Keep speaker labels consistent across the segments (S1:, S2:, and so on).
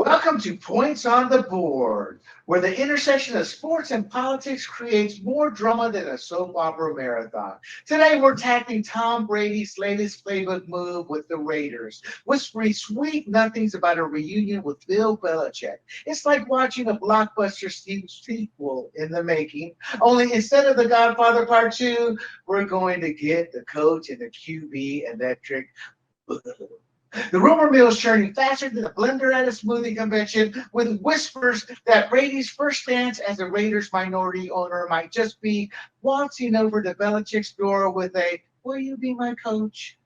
S1: Welcome to Points on the Board, where the intersection of sports and politics creates more drama than a soap opera marathon. Today, we're tackling Tom Brady's latest playbook move with the Raiders, whispering sweet nothings about a reunion with Bill Belichick. It's like watching a blockbuster sequel in the making, only instead of The Godfather Part 2, we're going to get the coach and the QB electric. The rumor mill is churning faster than a blender at a smoothie convention, with whispers that Brady's first stance as a Raiders minority owner might just be waltzing over to Belichick's door with a, "Will you be my coach?"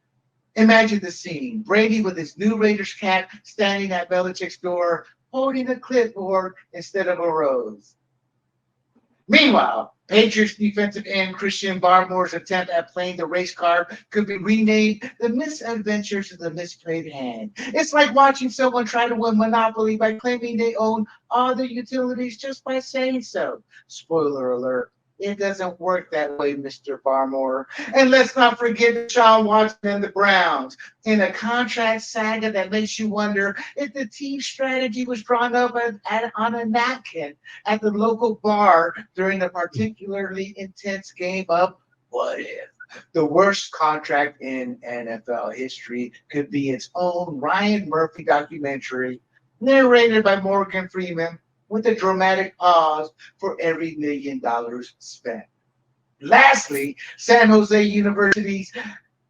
S1: Imagine the scene. Brady with his new Raiders cap standing at Belichick's door, holding a clipboard instead of a rose. Meanwhile, Patriots defensive end Christian Barmore's attempt at playing the race card could be renamed The Misadventures of the Misplayed Hand. It's like watching someone try to win Monopoly by claiming they own all the utilities just by saying so. Spoiler alert. It doesn't work that way, Mr. Barmore. And let's not forget Deshaun Watson and the Browns in a contract saga that makes you wonder if the team strategy was drawn up on a napkin at the local bar during a particularly intense game of what if. The worst contract in NFL history could be its own Ryan Murphy documentary, narrated by Morgan Freeman, with a dramatic pause for every $1 million spent. Lastly, San Jose University's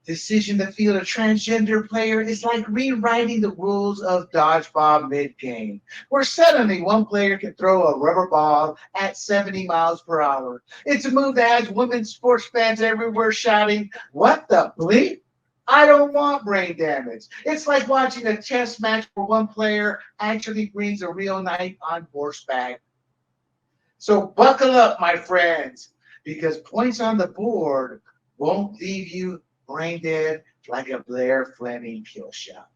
S1: decision to field a transgender player is like rewriting the rules of dodgeball mid-game, where suddenly one player can throw a rubber ball at 70 miles per hour. It's a move that has women's sports fans everywhere shouting, "What the bleep? I don't want brain damage." It's like watching a chess match where one player actually brings a real knight on horseback. So buckle up, my friends, because points on the board won't leave you brain dead like a Blair Fleming kill shot.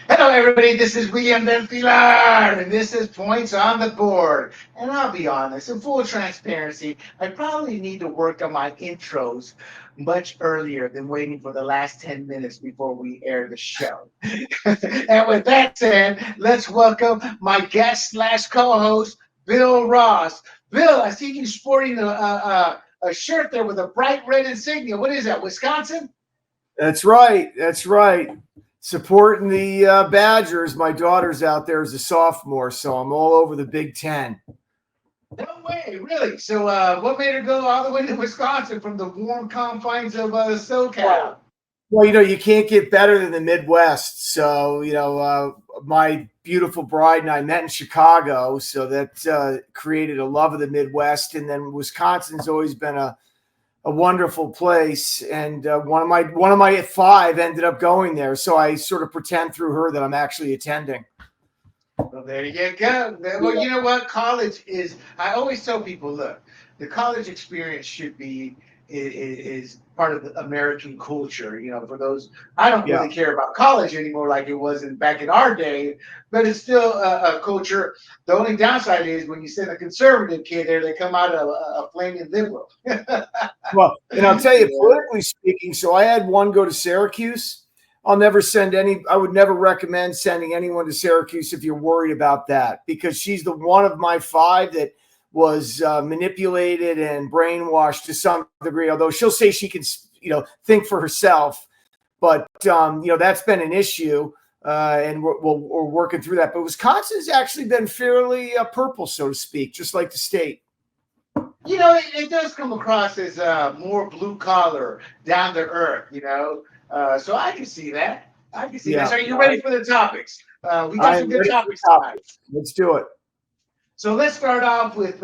S1: Hello, everybody. This is William Del Pilar, and this is Points on the Board. And I'll be honest, in full transparency, I probably need to work on my intros much earlier than waiting for the last 10 minutes before we air the show. And with that said, let's welcome my guest slash co-host, Bill Ross. Bill, I see you sporting a shirt there with a bright red insignia. What is that, Wisconsin?
S2: That's right. That's right. Supporting the Badgers. My daughter's out there as a sophomore, so I'm all over the Big Ten.
S1: No way, really? So what made her go all the way to Wisconsin from the warm confines of SoCal?
S2: Well, you can't get better than the Midwest. So, my beautiful bride and I met in Chicago, so that created a love of the Midwest. And then Wisconsin's always been a wonderful place, and one of my 5 ended up going there. So I sort of pretend through her that I'm actually attending.
S1: Well, there you go. Well, you know what? College is. I always tell people, look, the college experience should be is part of the American culture. For those, I don't really care about college anymore like it was back in our day, but it's still a culture. The only downside is when you send a conservative kid there, they come out a flaming liberal.
S2: Well, and I'll tell you, politically speaking, so I had one go to Syracuse. I would never recommend sending anyone to Syracuse if you're worried about that, because she's the one of my 5 that was manipulated and brainwashed to some degree, although she'll say she can, think for herself. But, that's been an issue, and we're working through that. But Wisconsin's actually been fairly purple, so to speak, just like the state.
S1: It does come across as more blue collar, down to earth, so I can see that. that. So are you ready for the topics? We got some good topics tonight.
S2: Let's do it.
S1: So let's start off with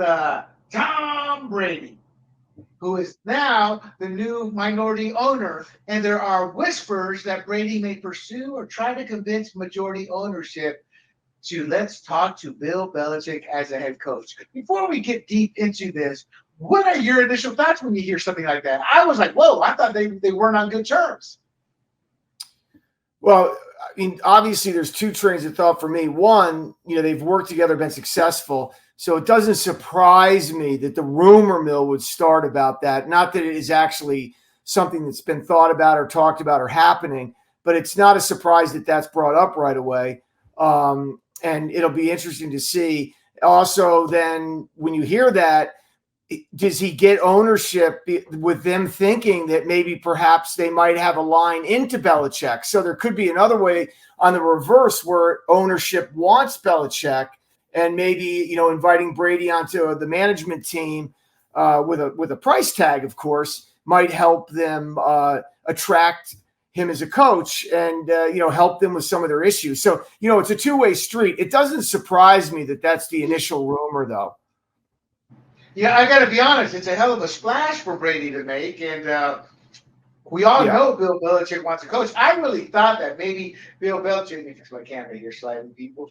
S1: Tom Brady, who is now the new minority owner. And there are whispers that Brady may pursue or try to convince majority ownership to let's talk to Bill Belichick as a head coach. Before we get deep into this, what are your initial thoughts when you hear something like that? I was like, whoa, I thought they weren't on good terms.
S2: Well, mean, obviously there's two trains of thought for me. One, they've worked together, been successful. So it doesn't surprise me that the rumor mill would start about that. Not that it is actually something that's been thought about or talked about or happening, but it's not a surprise that that's brought up right away. And it'll be interesting to see. Also, then when you hear that, does he get ownership with them thinking that maybe perhaps they might have a line into Belichick? So there could be another way on the reverse where ownership wants Belichick and maybe, inviting Brady onto the management team with a price tag, of course, might help them attract him as a coach and, help them with some of their issues. So, it's a two-way street. It doesn't surprise me that that's the initial rumor, though.
S1: Yeah, I got to be honest. It's a hell of a splash for Brady to make, and we all know Bill Belichick wants to coach. I really thought that maybe Bill Belichick. Let me fix my camera here slightly, people.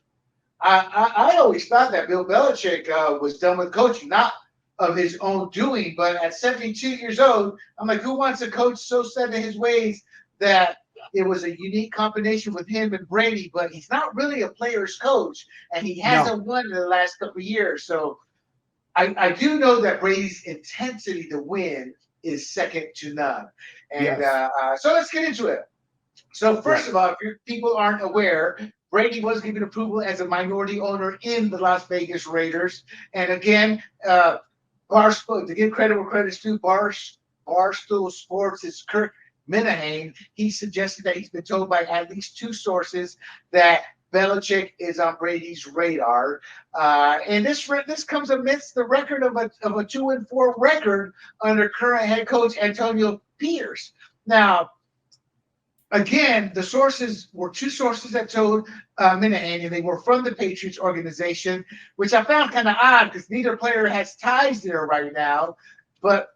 S1: I always thought that Bill Belichick was done with coaching, not of his own doing, but at 72 years old, I'm like, who wants a coach so set in his ways that it was a unique combination with him and Brady? But he's not really a player's coach, and he hasn't won in the last couple of years, so. I do know that Brady's intensity to win is second to none. And so let's get into it. So first of all, if people aren't aware, Brady was given approval as a minority owner in the Las Vegas Raiders. And again, Barstool, to give credit where credit's due, Barstool Sports' Kirk Minihane, he suggested that he's been told by at least two sources that Belichick is on Brady's radar, and this comes amidst the record of a 2-4 record under current head coach Antonio Pierce. Now, again, the sources were two sources that told Minihane, and they were from the Patriots organization, which I found kind of odd because neither player has ties there right now. But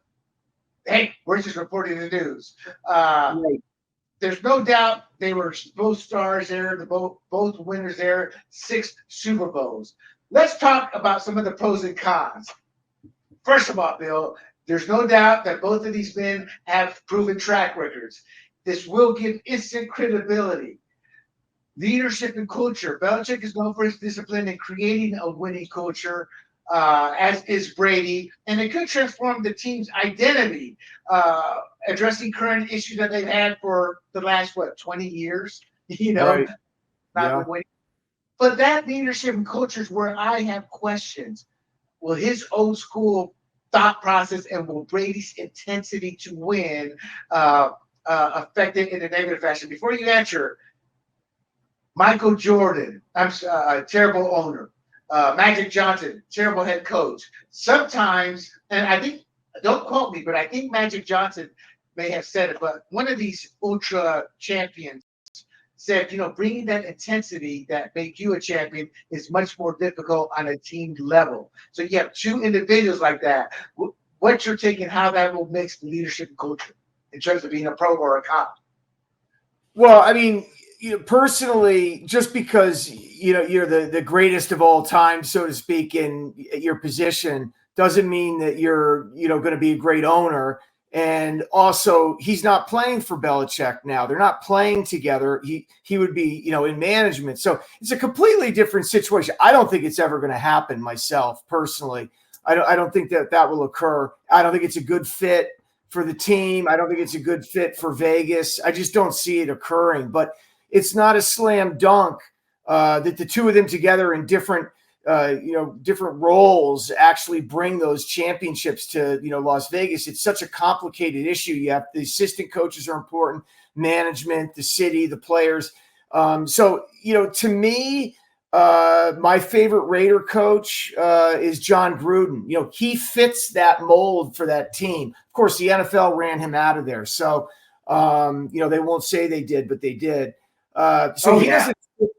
S1: hey, we're just reporting the news. Right. There's no doubt they were both stars there, both winners there, 6 Super Bowls. Let's talk about some of the pros and cons. First of all, Bill, there's no doubt that both of these men have proven track records. This will give instant credibility. Leadership and culture. Belichick is known for his discipline in creating a winning culture, as is Brady, and it could transform the team's identity, addressing current issues that they've had for the last 20 years.
S2: Right.
S1: Not winning. But that leadership and culture is where I have questions. Will his old school thought process and will Brady's intensity to win affect it in a negative fashion? Before you answer, Michael Jordan, I'm a terrible owner. Magic Johnson, terrible head coach. Sometimes, and I think, don't quote me, but I think Magic Johnson may have said it, but one of these ultra champions said, bringing that intensity that make you a champion is much more difficult on a team level. So you have two individuals like that. What's your take on how that will mix the leadership and culture in terms of being a pro or a con?
S2: Well, I mean, personally, just because you're the greatest of all time, so to speak, in your position, doesn't mean that you're going to be a great owner. And also, he's not playing for Belichick now. They're not playing together. He would be in management. So it's a completely different situation. I don't think it's ever going to happen myself personally. I don't think that will occur. I don't think it's a good fit for the team. I don't think it's a good fit for Vegas. I just don't see it occurring. But it's not a slam dunk that the two of them together in different roles actually bring those championships to Las Vegas. It's such a complicated issue. You have the assistant coaches are important, management, the city, the players. So to me, my favorite Raider coach is John Gruden. He fits that mold for that team. Of course, the NFL ran him out of there. So they won't say they did, but they did.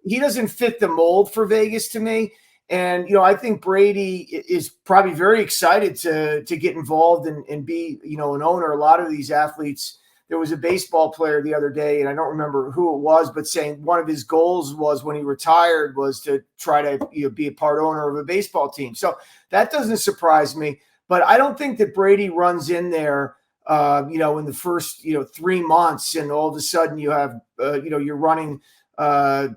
S2: He doesn't fit the mold for Vegas to me. And, I think Brady is probably very excited to get involved and be, an owner. A lot of these athletes, there was a baseball player the other day, and I don't remember who it was, but saying one of his goals was when he retired was to try to be a part owner of a baseball team. So that doesn't surprise me. But I don't think that Brady runs in there in the first, 3 months, and all of a sudden you have, you're running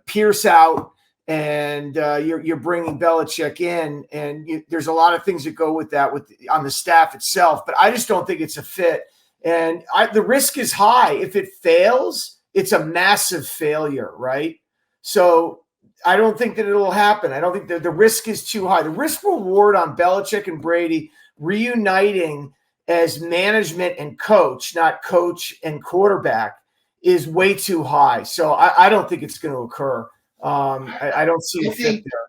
S2: Pierce out, and you're bringing Belichick in, and there's a lot of things that go with that on the staff itself. But I just don't think it's a fit, and the risk is high. If it fails, it's a massive failure, right? So I don't think that it'll happen. I don't think that the risk is too high. The risk reward on Belichick and Brady reuniting as management and coach, not coach and quarterback, is way too high. So I don't think it's going to occur. I don't see a fit there.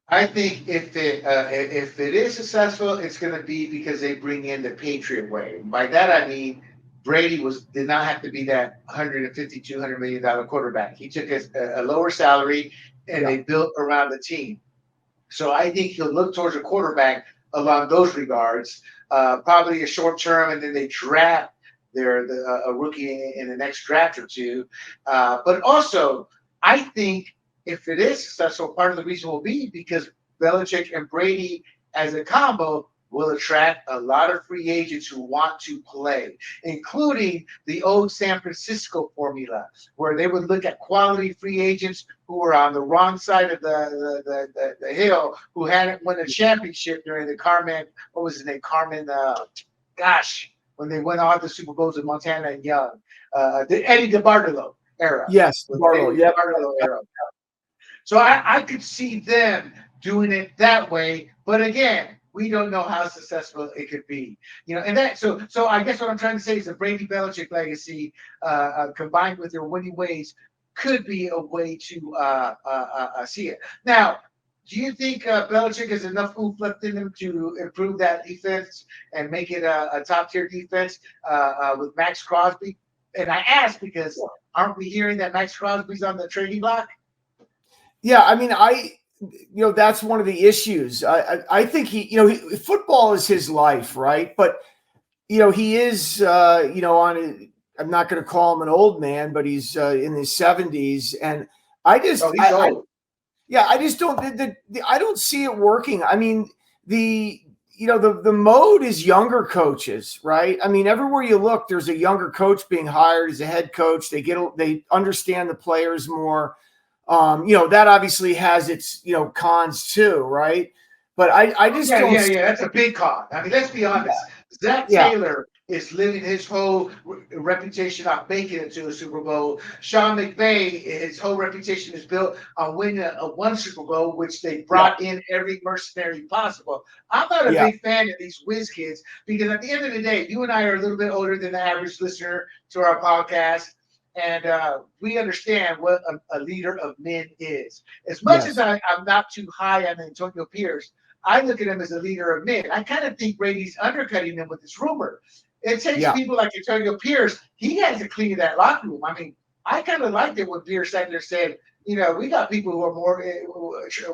S1: I think if it is successful, it's going to be because they bring in the Patriot way. By that I mean Brady did not have to be that $150, $200 million quarterback. He took a lower salary, and they built around the team. So I think he'll look towards a quarterback along those regards, probably a short term, and then they draft a rookie in the next draft or two. But also, I think if it is successful, part of the reason will be because Belichick and Brady as a combo will attract a lot of free agents who want to play, including the old San Francisco formula, where they would look at quality free agents who were on the wrong side of the hill, who hadn't won a championship during the Carmen, what was his name? Carmen, when they went on the Super Bowls with Montana and Young, the Eddie DeBartolo era.
S2: Yes,
S1: DeBartolo era. So I could see them doing it that way, but again, we don't know how successful it could be, and that. So I guess what I'm trying to say is the Brady Belichick legacy, combined with their winning ways, could be a way to see it. Now, do you think Belichick has enough oomph left in him to improve that defense and make it a top tier defense with Max Crosby? And I ask because aren't we hearing that Max Crosby's on the trading block?
S2: Yeah, I mean, that's one of the issues. I think football is his life, right? But he is, I'm not going to call him an old man, but he's in his 70s, and I just, I just don't. I don't see it working. I mean, the mode is younger coaches, right? I mean, everywhere you look, there's a younger coach being hired as a head coach. They understand the players more. That obviously has its, cons too, right? But I just don't.
S1: Yeah. That's a big con. I mean, let's be honest. Zach Taylor is living his whole reputation on making it to a Super Bowl. Sean McVay, his whole reputation is built on winning one Super Bowl, which they brought in every mercenary possible. I'm not a big fan of these whiz kids because at the end of the day, you and I are a little bit older than the average listener to our podcast. And we understand what a leader of men is. As much as I'm not too high on Antonio Pierce, I look at him as a leader of men. I kind of think Brady's undercutting him with this rumor. It takes people like Antonio Pierce. He has to clean that locker room. I mean, I kind of liked it when Pierce Sandler said, we got people who are more,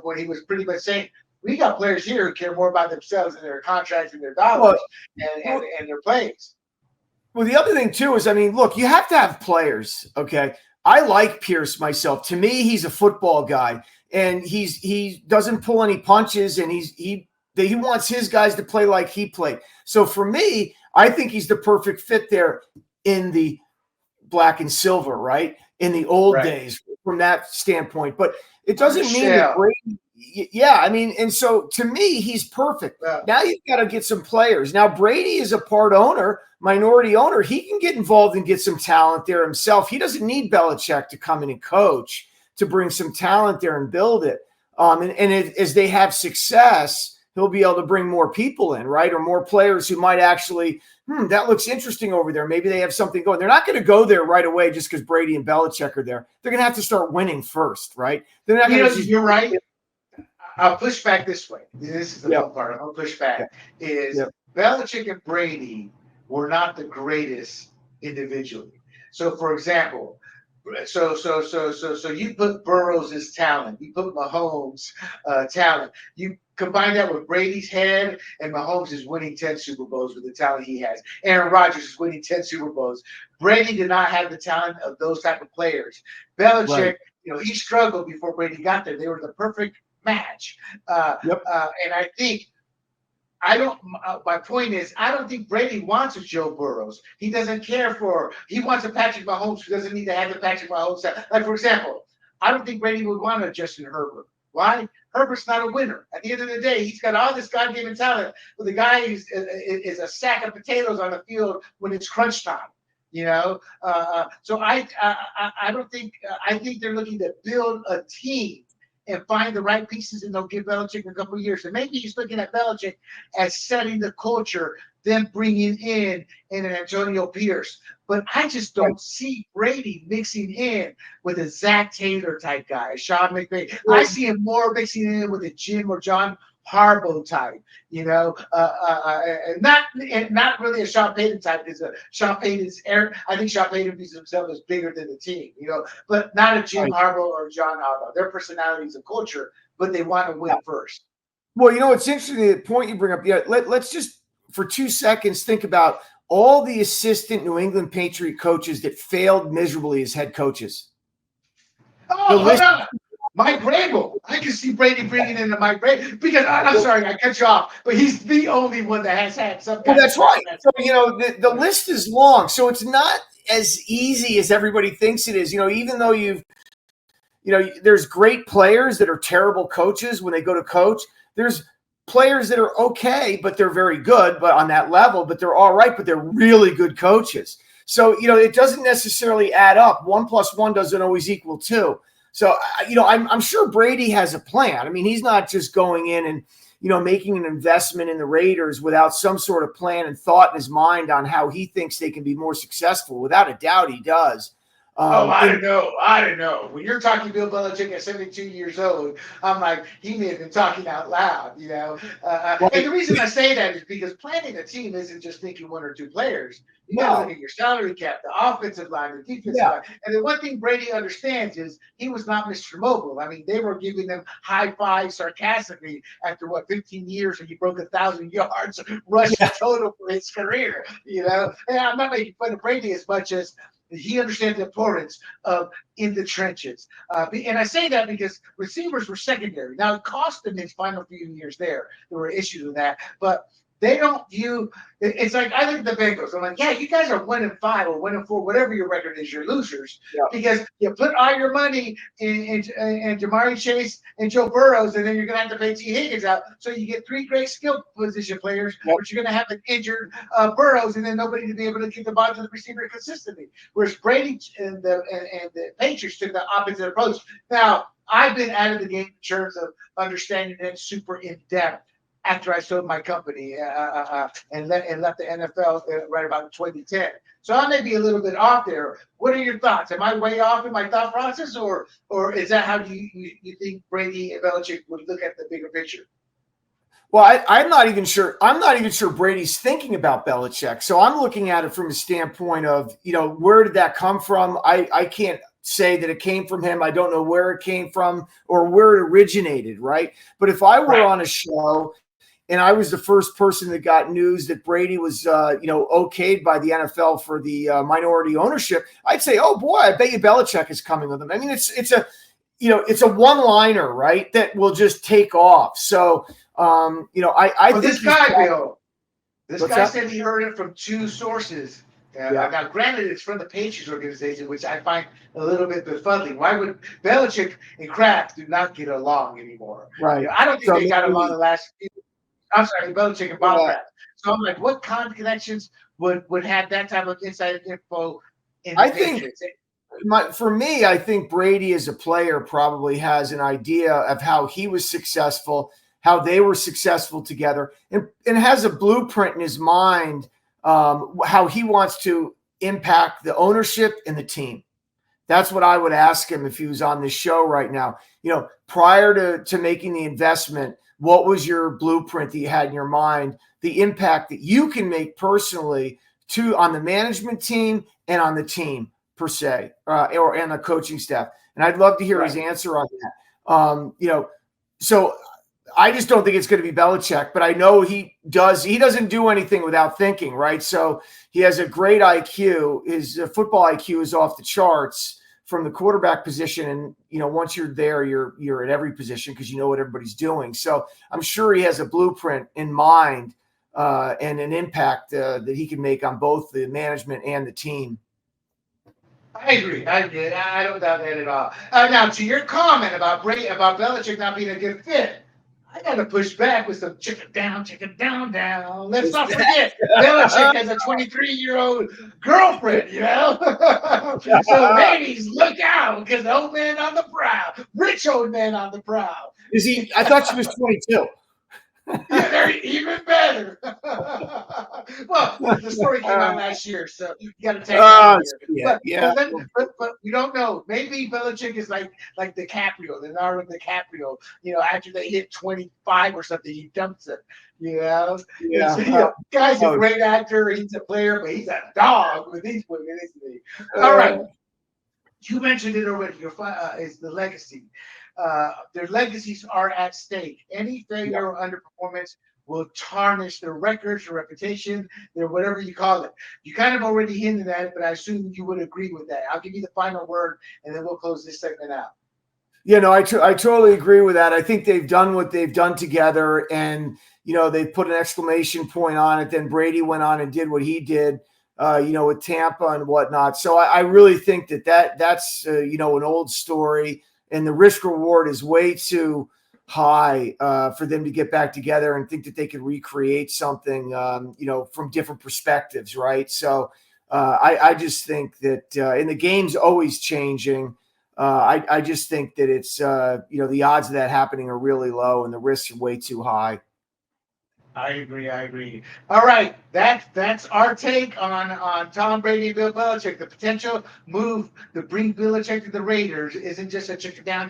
S1: when he was pretty much saying, we got players here who care more about themselves and their contracts and their dollars and their plays.
S2: Well, the other thing too is, I mean, look, you have to have players. Okay. I like Pierce myself. To me, he's a football guy, and he doesn't pull any punches, and he wants his guys to play like he played. So for me, I think he's the perfect fit there in the black and silver, right? In the old days from that standpoint. But it doesn't mean that Brady. Yeah, I mean, and so to me, he's perfect. Yeah. Now you've got to get some players. Now Brady is a part owner, minority owner. He can get involved and get some talent there himself. He doesn't need Belichick to come in and coach to bring some talent there and build it. As they have success, he'll be able to bring more people in, right? Or more players who might actually, that looks interesting over there. Maybe they have something going. They're not going to go there right away just because Brady and Belichick are there. They're going to have to start winning first, right? They're not going to.
S1: You're right. I'll push back this way. This is the fun part. I'll push back. Belichick and Brady were not the greatest individually. So, for example, so you put Burrow's talent, you put Mahomes' talent, you combine that with Brady's head, and Mahomes is winning 10 Super Bowls with the talent he has. Aaron Rodgers is winning 10 Super Bowls. Brady did not have the talent of those type of players. Belichick, he struggled before Brady got there. They were the perfect match. And I think I don't. My point is, I don't think Brady wants a Joe Burrows. He doesn't care for. He wants a Patrick Mahomes who doesn't need to have the Patrick Mahomes. Like for example, I don't think Brady would want a Justin Herbert. Why? Herbert's not a winner. At the end of the day, he's got all this God-given talent, but the guy is a sack of potatoes on the field when it's crunch time. So I don't think I think they're looking to build a team and find the right pieces, and they'll give Belichick a couple of years. And maybe he's looking at Belichick as setting the culture, then bringing in an Antonio Pierce. But I just don't see Brady mixing in with a Zach Taylor type guy, Sean McVay. I see him more mixing in with a Jim or John Harbaugh type, and not really a Sean Payton type, because Sean Payton's I think Sean Payton views himself as bigger than the team, but not a Jim Harbaugh or John Harbaugh. Their personalities and culture, but they want to win first.
S2: Well, it's interesting the point you bring up. Yeah, let's just for 2 seconds think about all the assistant New England Patriot coaches that failed miserably as head coaches.
S1: Oh, hold on. Mike Vrabel. I can see Brady bringing in the Mike Vrabel because I'm sorry, I cut you off, but he's the only one that has had some kind
S2: that's right. So, the list is long, so it's not as easy as everybody thinks it is. Even though there's great players that are terrible coaches when they go to coach. There's players that are okay, but they're very good, but on that level, but they're all right, but they're really good coaches. So, it doesn't necessarily add up. 1 + 1 doesn't always equal 2. So, I'm sure Brady has a plan. I mean, he's not just going in and, making an investment in the Raiders without some sort of plan and thought in his mind on how he thinks they can be more successful. Without a doubt, he does.
S1: I don't know. When you're talking Bill Belichick at 72 years old, I'm like, he may have been talking out loud, And the reason I say that is because planning a team isn't just thinking 1 or 2 players. You got to look at your salary cap, the offensive line, the defensive line. And the one thing Brady understands is he was not Mr. Mobile. I mean, they were giving them high fives sarcastically after 15 years, and he broke 1,000 yards rushing total for his career, And I'm not making fun of Brady as much as he understands the importance of in the trenches. And I say that because receivers were secondary. Now, it cost him his final few years there. There were issues with that. But they don't view – it's like I look at the Bengals. I'm like, yeah, you guys are 1-5 or 1-4, whatever your record is, you're losers. Yeah. Because you put all your money in Jamari Chase and Joe Burrows, and then you're going to have to pay T. Higgins out. So you get 3 great skill position players, but you're going to have an injured Burrows, and then nobody to be able to get the ball to the receiver consistently. Whereas Brady and the Patriots took the opposite approach. Now, I've been out of the game in terms of understanding it super in-depth after I sold my company and left the NFL right about 2010. So I may be a little bit off there. What are your thoughts? Am I way off in my thought process, or is that how you think Brady and Belichick would look at the bigger picture?
S2: Well, I'm not even sure. I'm not even sure Brady's thinking about Belichick. So I'm looking at it from a standpoint of, where did that come from? I can't say that it came from him. I don't know where it came from or where it originated, right? But if I were on a show and I was the first person that got news that Brady was, okayed by the NFL for the minority ownership, I'd say, oh boy, I bet you Belichick is coming with him. I mean, it's a one-liner, right? That will just take off. So, I think
S1: this guy, Bill, this guy said he heard it from 2 sources. Now, granted, it's from the Patriots organization, which I find a little bit befuddling. Why would Belichick and Kraft do not get along anymore?
S2: Right.
S1: I don't think they got along the last few. I'm sorry, Belichick and Bob Kraft. So I'm like, what kind of connections would have that type of inside info in the Patriots?
S2: For me, I think Brady as a player probably has an idea of how he was successful, how they were successful together, and has a blueprint in his mind how he wants to impact the ownership and the team. That's what I would ask him if he was on this show right now. Prior to making the investment, what was your blueprint that you had in your mind, the impact that you can make personally on the management team and on the team per se, and the coaching staff? And I'd love to hear his answer on that. So I just don't think it's going to be Belichick, but I know he doesn't do anything without thinking, right? So he has a great IQ. His football IQ is off the charts. from the quarterback position. And, once you're there, you're at every position because you know what everybody's doing. So I'm sure he has a blueprint in mind and an impact that he can make on both the management and the team.
S1: I agree. I don't doubt that at all. Now, to your comment about Belichick not being a good fit, I got to push back with some chicken down, down. Let's not forget, Belichick has a 23-year-old girlfriend, So, ladies, look out, because the old man on the prowl, rich old man on the prowl.
S2: Is he? I thought she was 22.
S1: Yeah, they're even better. Well, the story came out last year, so you got to take that here. But we don't know. Maybe Belichick is like DiCaprio, Leonardo DiCaprio. After they hit 25 or something, he dumps it. Guy's a great actor. He's a player, but he's a dog with these women, isn't he? All right. You mentioned it already. Is the legacy. Their legacies are at stake. Any failure or underperformance will tarnish their records, their reputation, their whatever you call it. You kind of already hinted at it, but I assume you would agree with that. I'll give you the final word, and then we'll close this segment out.
S2: I totally agree with that. I think they've done what they've done together, and they put an exclamation point on it. Then Brady went on and did what he did. With Tampa and whatnot. So I really think that's an old story, and the risk reward is way too high for them to get back together and think that they could recreate something, from different perspectives, right? So I just think that, and the game's always changing. I just think that it's, the odds of that happening are really low, and the risks are way too high.
S1: I agree. All right, that's our take on Tom Brady and Bill Belichick. The potential move to bring Belichick to the Raiders isn't just a chicken down.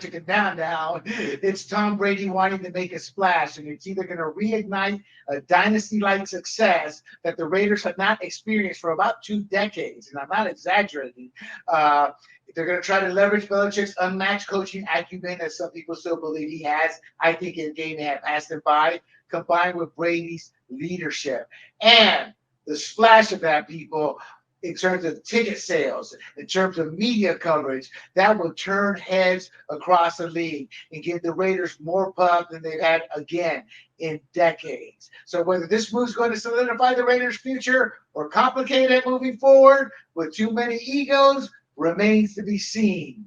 S1: It's Tom Brady wanting to make a splash, and it's either going to reignite a dynasty-like success that the Raiders have not experienced for about 2 decades, and I'm not exaggerating. They're going to try to leverage Belichick's unmatched coaching acumen, as some people still believe he has. I think his game may have passed him by, combined with Brady's leadership. And the splash of that, people, in terms of ticket sales, in terms of media coverage, that will turn heads across the league and give the Raiders more pub than they've had, again, in decades. So whether this move's going to solidify the Raiders' future or complicate it moving forward with too many egos remains to be seen.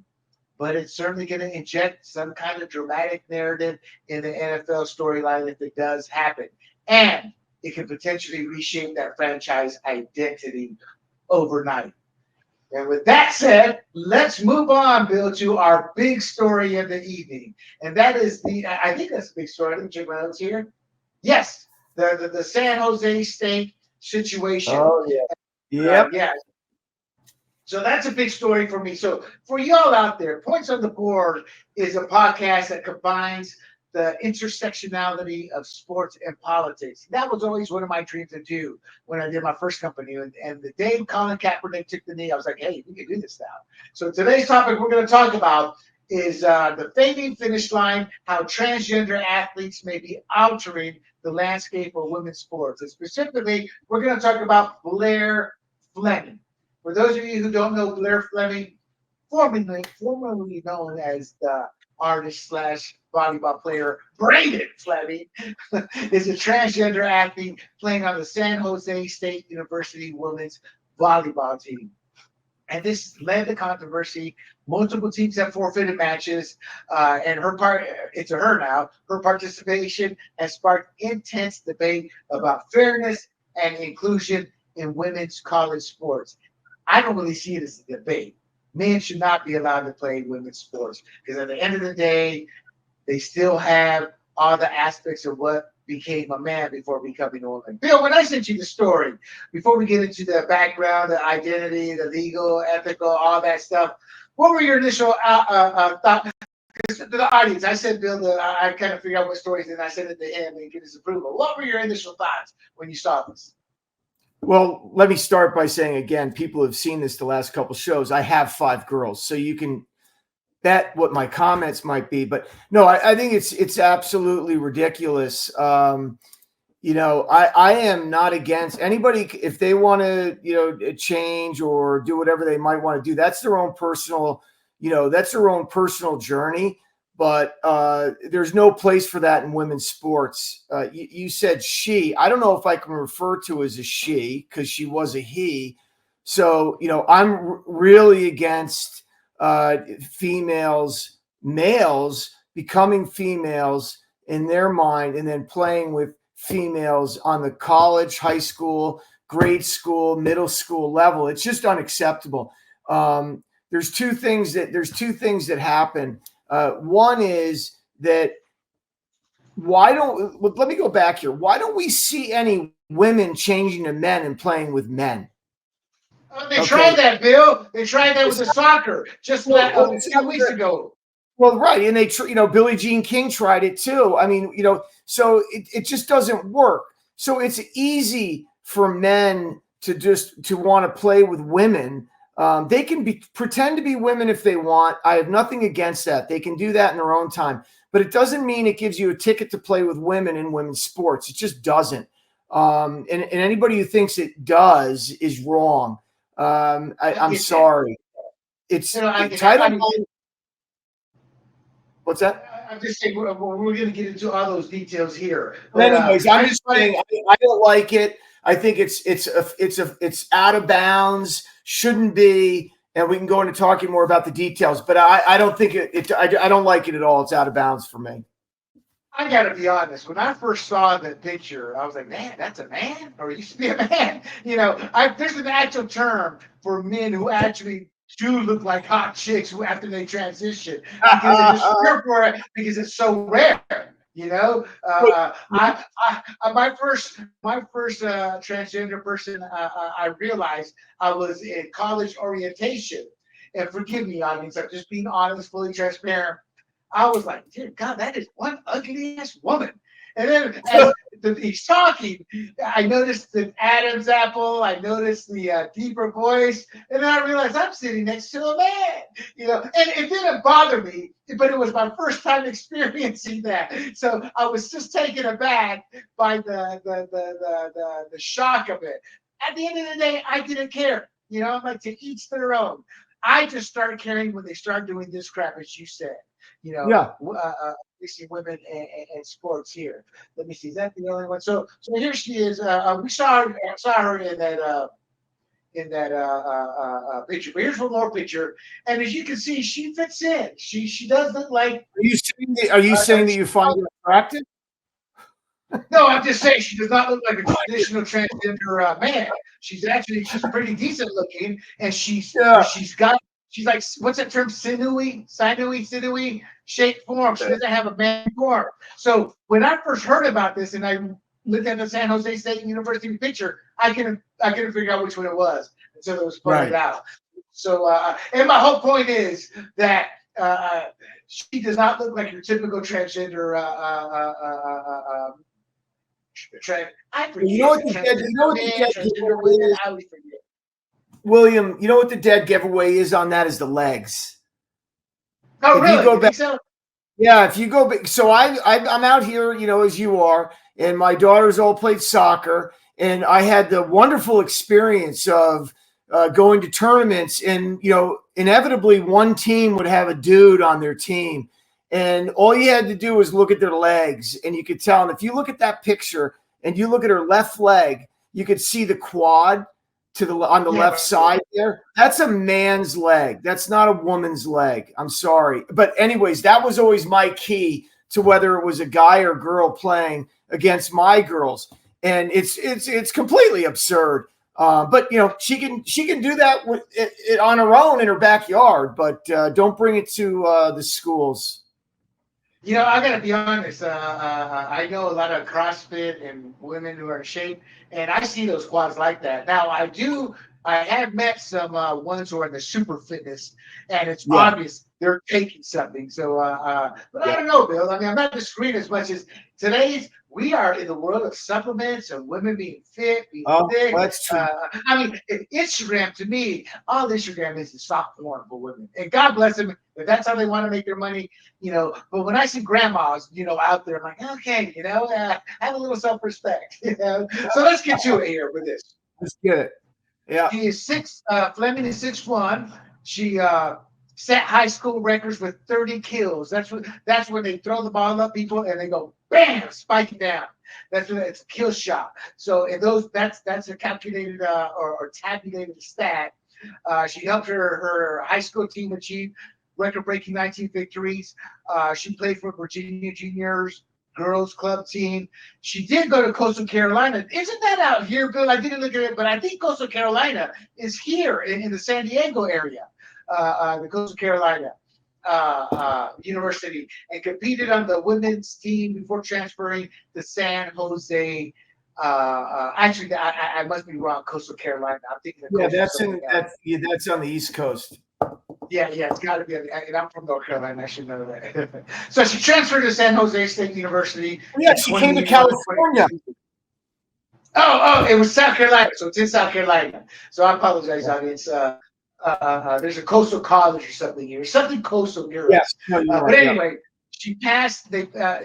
S1: But it's certainly going to inject some kind of dramatic narrative in the NFL storyline if it does happen. And it can potentially reshape that franchise identity overnight. And with that said, let's move on, Bill, to our big story of the evening. And that is I think that's the big story. Let me check my notes here. Yes, the San Jose State situation.
S2: Oh, yeah.
S1: Yeah. So that's a big story for me. So for y'all out there, Points on the Board is a podcast that combines the intersectionality of sports and politics. That was always one of my dreams to do when I did my first company. And the day Colin Kaepernick took the knee, I was like, hey, we can do this now. So today's topic we're going to talk about is the fading finish line, how transgender athletes may be altering the landscape of women's sports. And specifically, we're going to talk about Blair Fleming. For those of you who don't know, Blair Fleming, formerly known as the artist / volleyball player Brandon Fleming, is a transgender athlete playing on the San Jose State University women's volleyball team. And this led to controversy. Multiple teams have forfeited matches, and it's her now. Her participation has sparked intense debate about fairness and inclusion in women's college sports. I don't really see it as a debate. Men should not be allowed to play women's sports because at the end of the day, they still have all the aspects of what became a man before becoming a woman. Bill, when I sent you the story, before we get into the background, the identity, the legal, ethical, all that stuff, what were your initial thoughts? To the audience, I said, Bill, I kind of figured out what stories, and I sent it to him and get his approval. What were your initial thoughts when you saw this?
S2: Well, let me start by saying, again, people have seen this the last couple shows. I have 5 girls, so you can bet what my comments might be. But no, I think it's absolutely ridiculous. I am not against anybody if they want to, change or do whatever they might want to do. That's their own personal that's her own personal journey. But there's no place for that in women's sports. You said she. I don't know if I can refer to as a she because she was a he. So, I'm really against males becoming females in their mind and then playing with females on the college, high school, grade school, middle school level. It's just unacceptable. There's two things that happen. One is that let me go back here. Why don't we see any women changing to men and playing with men?
S1: They tried that, Bill. They tried that with the soccer just a few weeks ago.
S2: Well, right, and they, Billie Jean King tried it too. I mean, so it just doesn't work. So it's easy for men to want to play with women. They can pretend to be women if they want. I have nothing against that. They can do that in their own time, but it doesn't mean it gives you a ticket to play with women in women's sports. It just doesn't. And anybody who thinks it does is wrong. I'm sorry. It's title. What's that?
S1: I'm just saying we're going to get into all those details here.
S2: But anyways, I'm just saying I don't like it. I think it's out of bounds. Shouldn't be, and we can go into talking more about the details. But I don't think I don't like it at all. It's out of bounds for me.
S1: I got to be honest. When I first saw the picture, I was like, "Man, that's a man, or it used to be a man." There's an actual term for men who actually do look like hot chicks after they transition because they just fear for it because it's so rare. My first transgender person, I realized I was in college orientation, and forgive me, audience, I'm just being honest, fully transparent. I was like, dear God, that is one ugly ass woman. And then as he's talking, I noticed the Adam's apple. I noticed the deeper voice, and then I realized I'm sitting next to a man. And it didn't bother me, but it was my first time experiencing that. So I was just taken aback by the shock of it. At the end of the day, I didn't care. I'm like, to each their own. I just started caring when they started doing this crap, as you said. We see women in sports here. Let me see. Is that the only one? So here she is. We saw her in that picture. But here's one more picture, and as you can see, she fits in. She does look like.
S2: Are you saying that you find her attractive?
S1: No, I'm just saying she does not look like a traditional transgender man. She's pretty decent looking, and she's like, what's that term? Sinewy shape form. She doesn't have a man form. So when I first heard about this and I looked at the San Jose State University picture, I couldn't figure out which one it was until it was pointed out. So and my whole point is that she does not look like your typical transgender. I forget.
S2: You know what the William, you know what the dead giveaway is on that is the legs.
S1: Oh, really? You think so?
S2: Yeah, if you go back. So I'm out here, as you are, and my daughters all played soccer, and I had the wonderful experience of going to tournaments, and, inevitably one team would have a dude on their team, and all you had to do was look at their legs, and you could tell. And if you look at that picture and you look at her left leg, you could see the quad on the left side there. That's a man's leg. That's not a woman's leg. I'm sorry. But anyways, that was always my key to whether it was a guy or girl playing against my girls. And it's completely absurd. But she can do that on her own in her backyard, but don't bring it to the schools.
S1: I got to be honest. I know a lot of CrossFit and women who are in shape, and I see those quads like that. Now, I have met some ones who are in the super fitness, and it's obvious they're taking something. So, but I don't know, Bill. I mean, I'm not disagreeing as much as we are in the world of supplements and women being fit, being thick.
S2: That's true.
S1: I mean, Instagram, to me, all Instagram is soft porn for women. And God bless them if that's how they want to make their money, But when I see grandmas, out there, I'm like, okay, have a little self-respect, So let's get to it here with this.
S2: Let's get it. Yeah.
S1: She is Fleming is 6'1". She set high school records with 30 kills. That's when they throw the ball up people and they go bam, spike it down. That's when it's a kill shot. So in those, that's a calculated or tabulated stat. She helped her high school team achieve record-breaking 19 victories. She played for Virginia Juniors girls club team. She did go to Coastal Carolina. Isn't that out here, Bill? I didn't look at it, but I think Coastal Carolina is here in the San Diego area, the Coastal Carolina University, and competed on the women's team before transferring to San Jose. Actually, I must be wrong. Coastal Carolina. I'm thinking of
S2: that's on the East Coast.
S1: Yeah, it's got to be. And I'm from North Carolina. I should know that. So she transferred to San Jose State University.
S2: Yeah, she came to California.
S1: It was South Carolina. So it's in South Carolina. So I apologize, audience. There's a coastal college or something here. Something coastal near us.
S2: Yes. No,
S1: but anyway, she passed.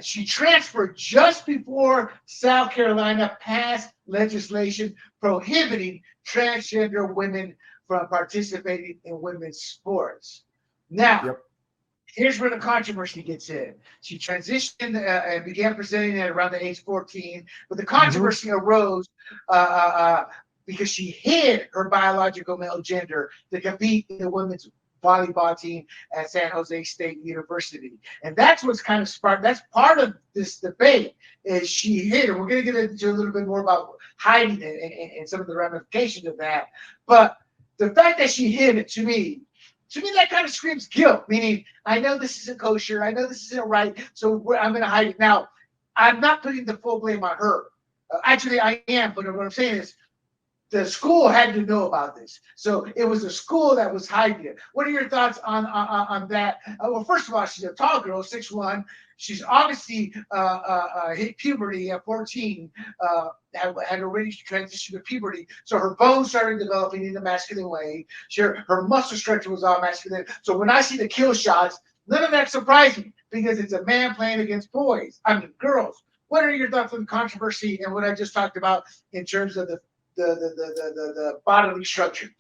S1: She transferred just before South Carolina passed legislation prohibiting transgender women from participating in women's sports. Now, here's where the controversy gets in. She transitioned and began presenting at around the age 14, but the controversy arose because she hid her biological male gender to compete in the women's volleyball team at San Jose State University. And that's what's kind of sparked. That's part of this debate is she hid it. We're going to get into a little bit more about hiding it and some of the ramifications of that. But the fact that she hid it, to me, that kind of screams guilt, meaning I know this isn't kosher. I know this isn't right. So I'm going to hide it. Now, I'm not putting the full blame on her. Actually, I am. But what I'm saying is the school had to know about this. So it was the school that was hiding it. What are your thoughts on that? Well, first of all, she's a tall girl, 6'1". She's obviously hit puberty at 14, had already transitioned to puberty. So her bones started developing in a masculine way. Her muscle structure was all masculine. So when I see the kill shots, none of that surprised me because it's a man playing against girls. What are your thoughts on the controversy and what I just talked about in terms of the bodily structure?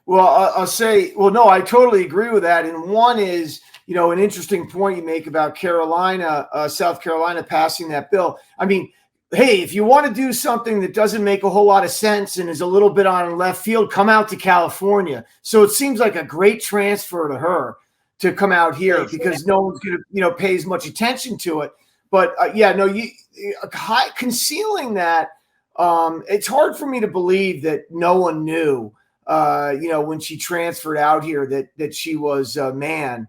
S2: Well, I'll say, no, I totally agree with that. And one is, an interesting point you make about South Carolina passing that bill. I mean, hey, if you want to do something that doesn't make a whole lot of sense and is a little bit on left field, come out to California. So it seems like a great transfer to her to come out here because no one's going to, pay as much attention to it. But concealing that, it's hard for me to believe that no one knew, when she transferred out here that she was a man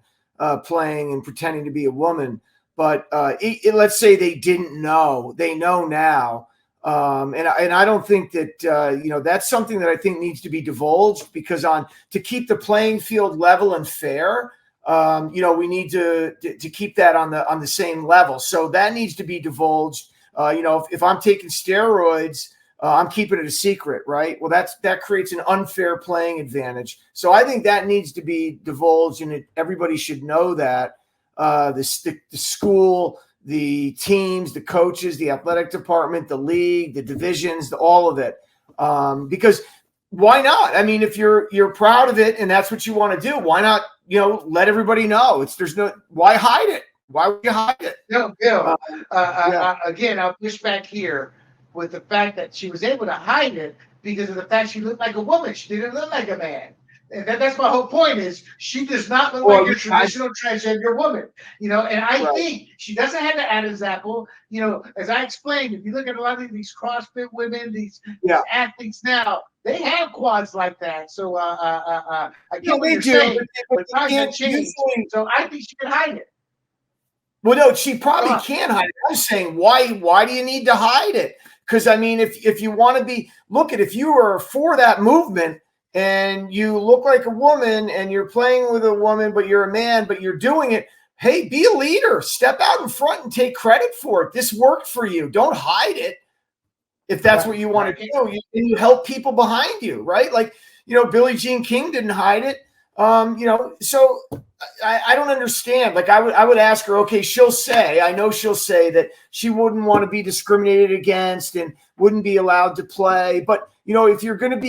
S2: playing and pretending to be a woman. But let's say they didn't know. They know now. And I don't think that, that's something that I think needs to be divulged because to keep the playing field level and fair, we need to keep that on the same level. So that needs to be divulged. If I'm taking steroids, I'm keeping it a secret, right? Well, that creates an unfair playing advantage. So I think that needs to be divulged, and everybody should know that. The school, the teams, the coaches, the athletic department, the league, the divisions, all of it. Because why not? I mean, if you're proud of it and that's what you want to do, why not? Let everybody know. Why hide it? Why would you hide it?
S1: No, Bill. Again, I'll push back here with the fact that she was able to hide it because of the fact she looked like a woman. She didn't look like a man. And that's my whole point is she does not look like your traditional transgender woman. And I think she doesn't have the Adam's apple. As I explained, if you look at a lot of these CrossFit women, these athletes now, they have quads like that. So I get what you're saying, but times have changed. So I think she can hide it.
S2: Well, no, she probably can't hide it. I'm saying, why do you need to hide it? Because, I mean, if you want to if you were for that movement and you look like a woman and you're playing with a woman, but you're a man, but you're doing it, hey, be a leader. Step out in front and take credit for it. This worked for you. Don't hide it. If that's what you want to do, you help people behind you, right? Like, Billie Jean King didn't hide it. So I don't understand. Like I would ask her, okay, I know she'll say that she wouldn't want to be discriminated against and wouldn't be allowed to play. But if you're going to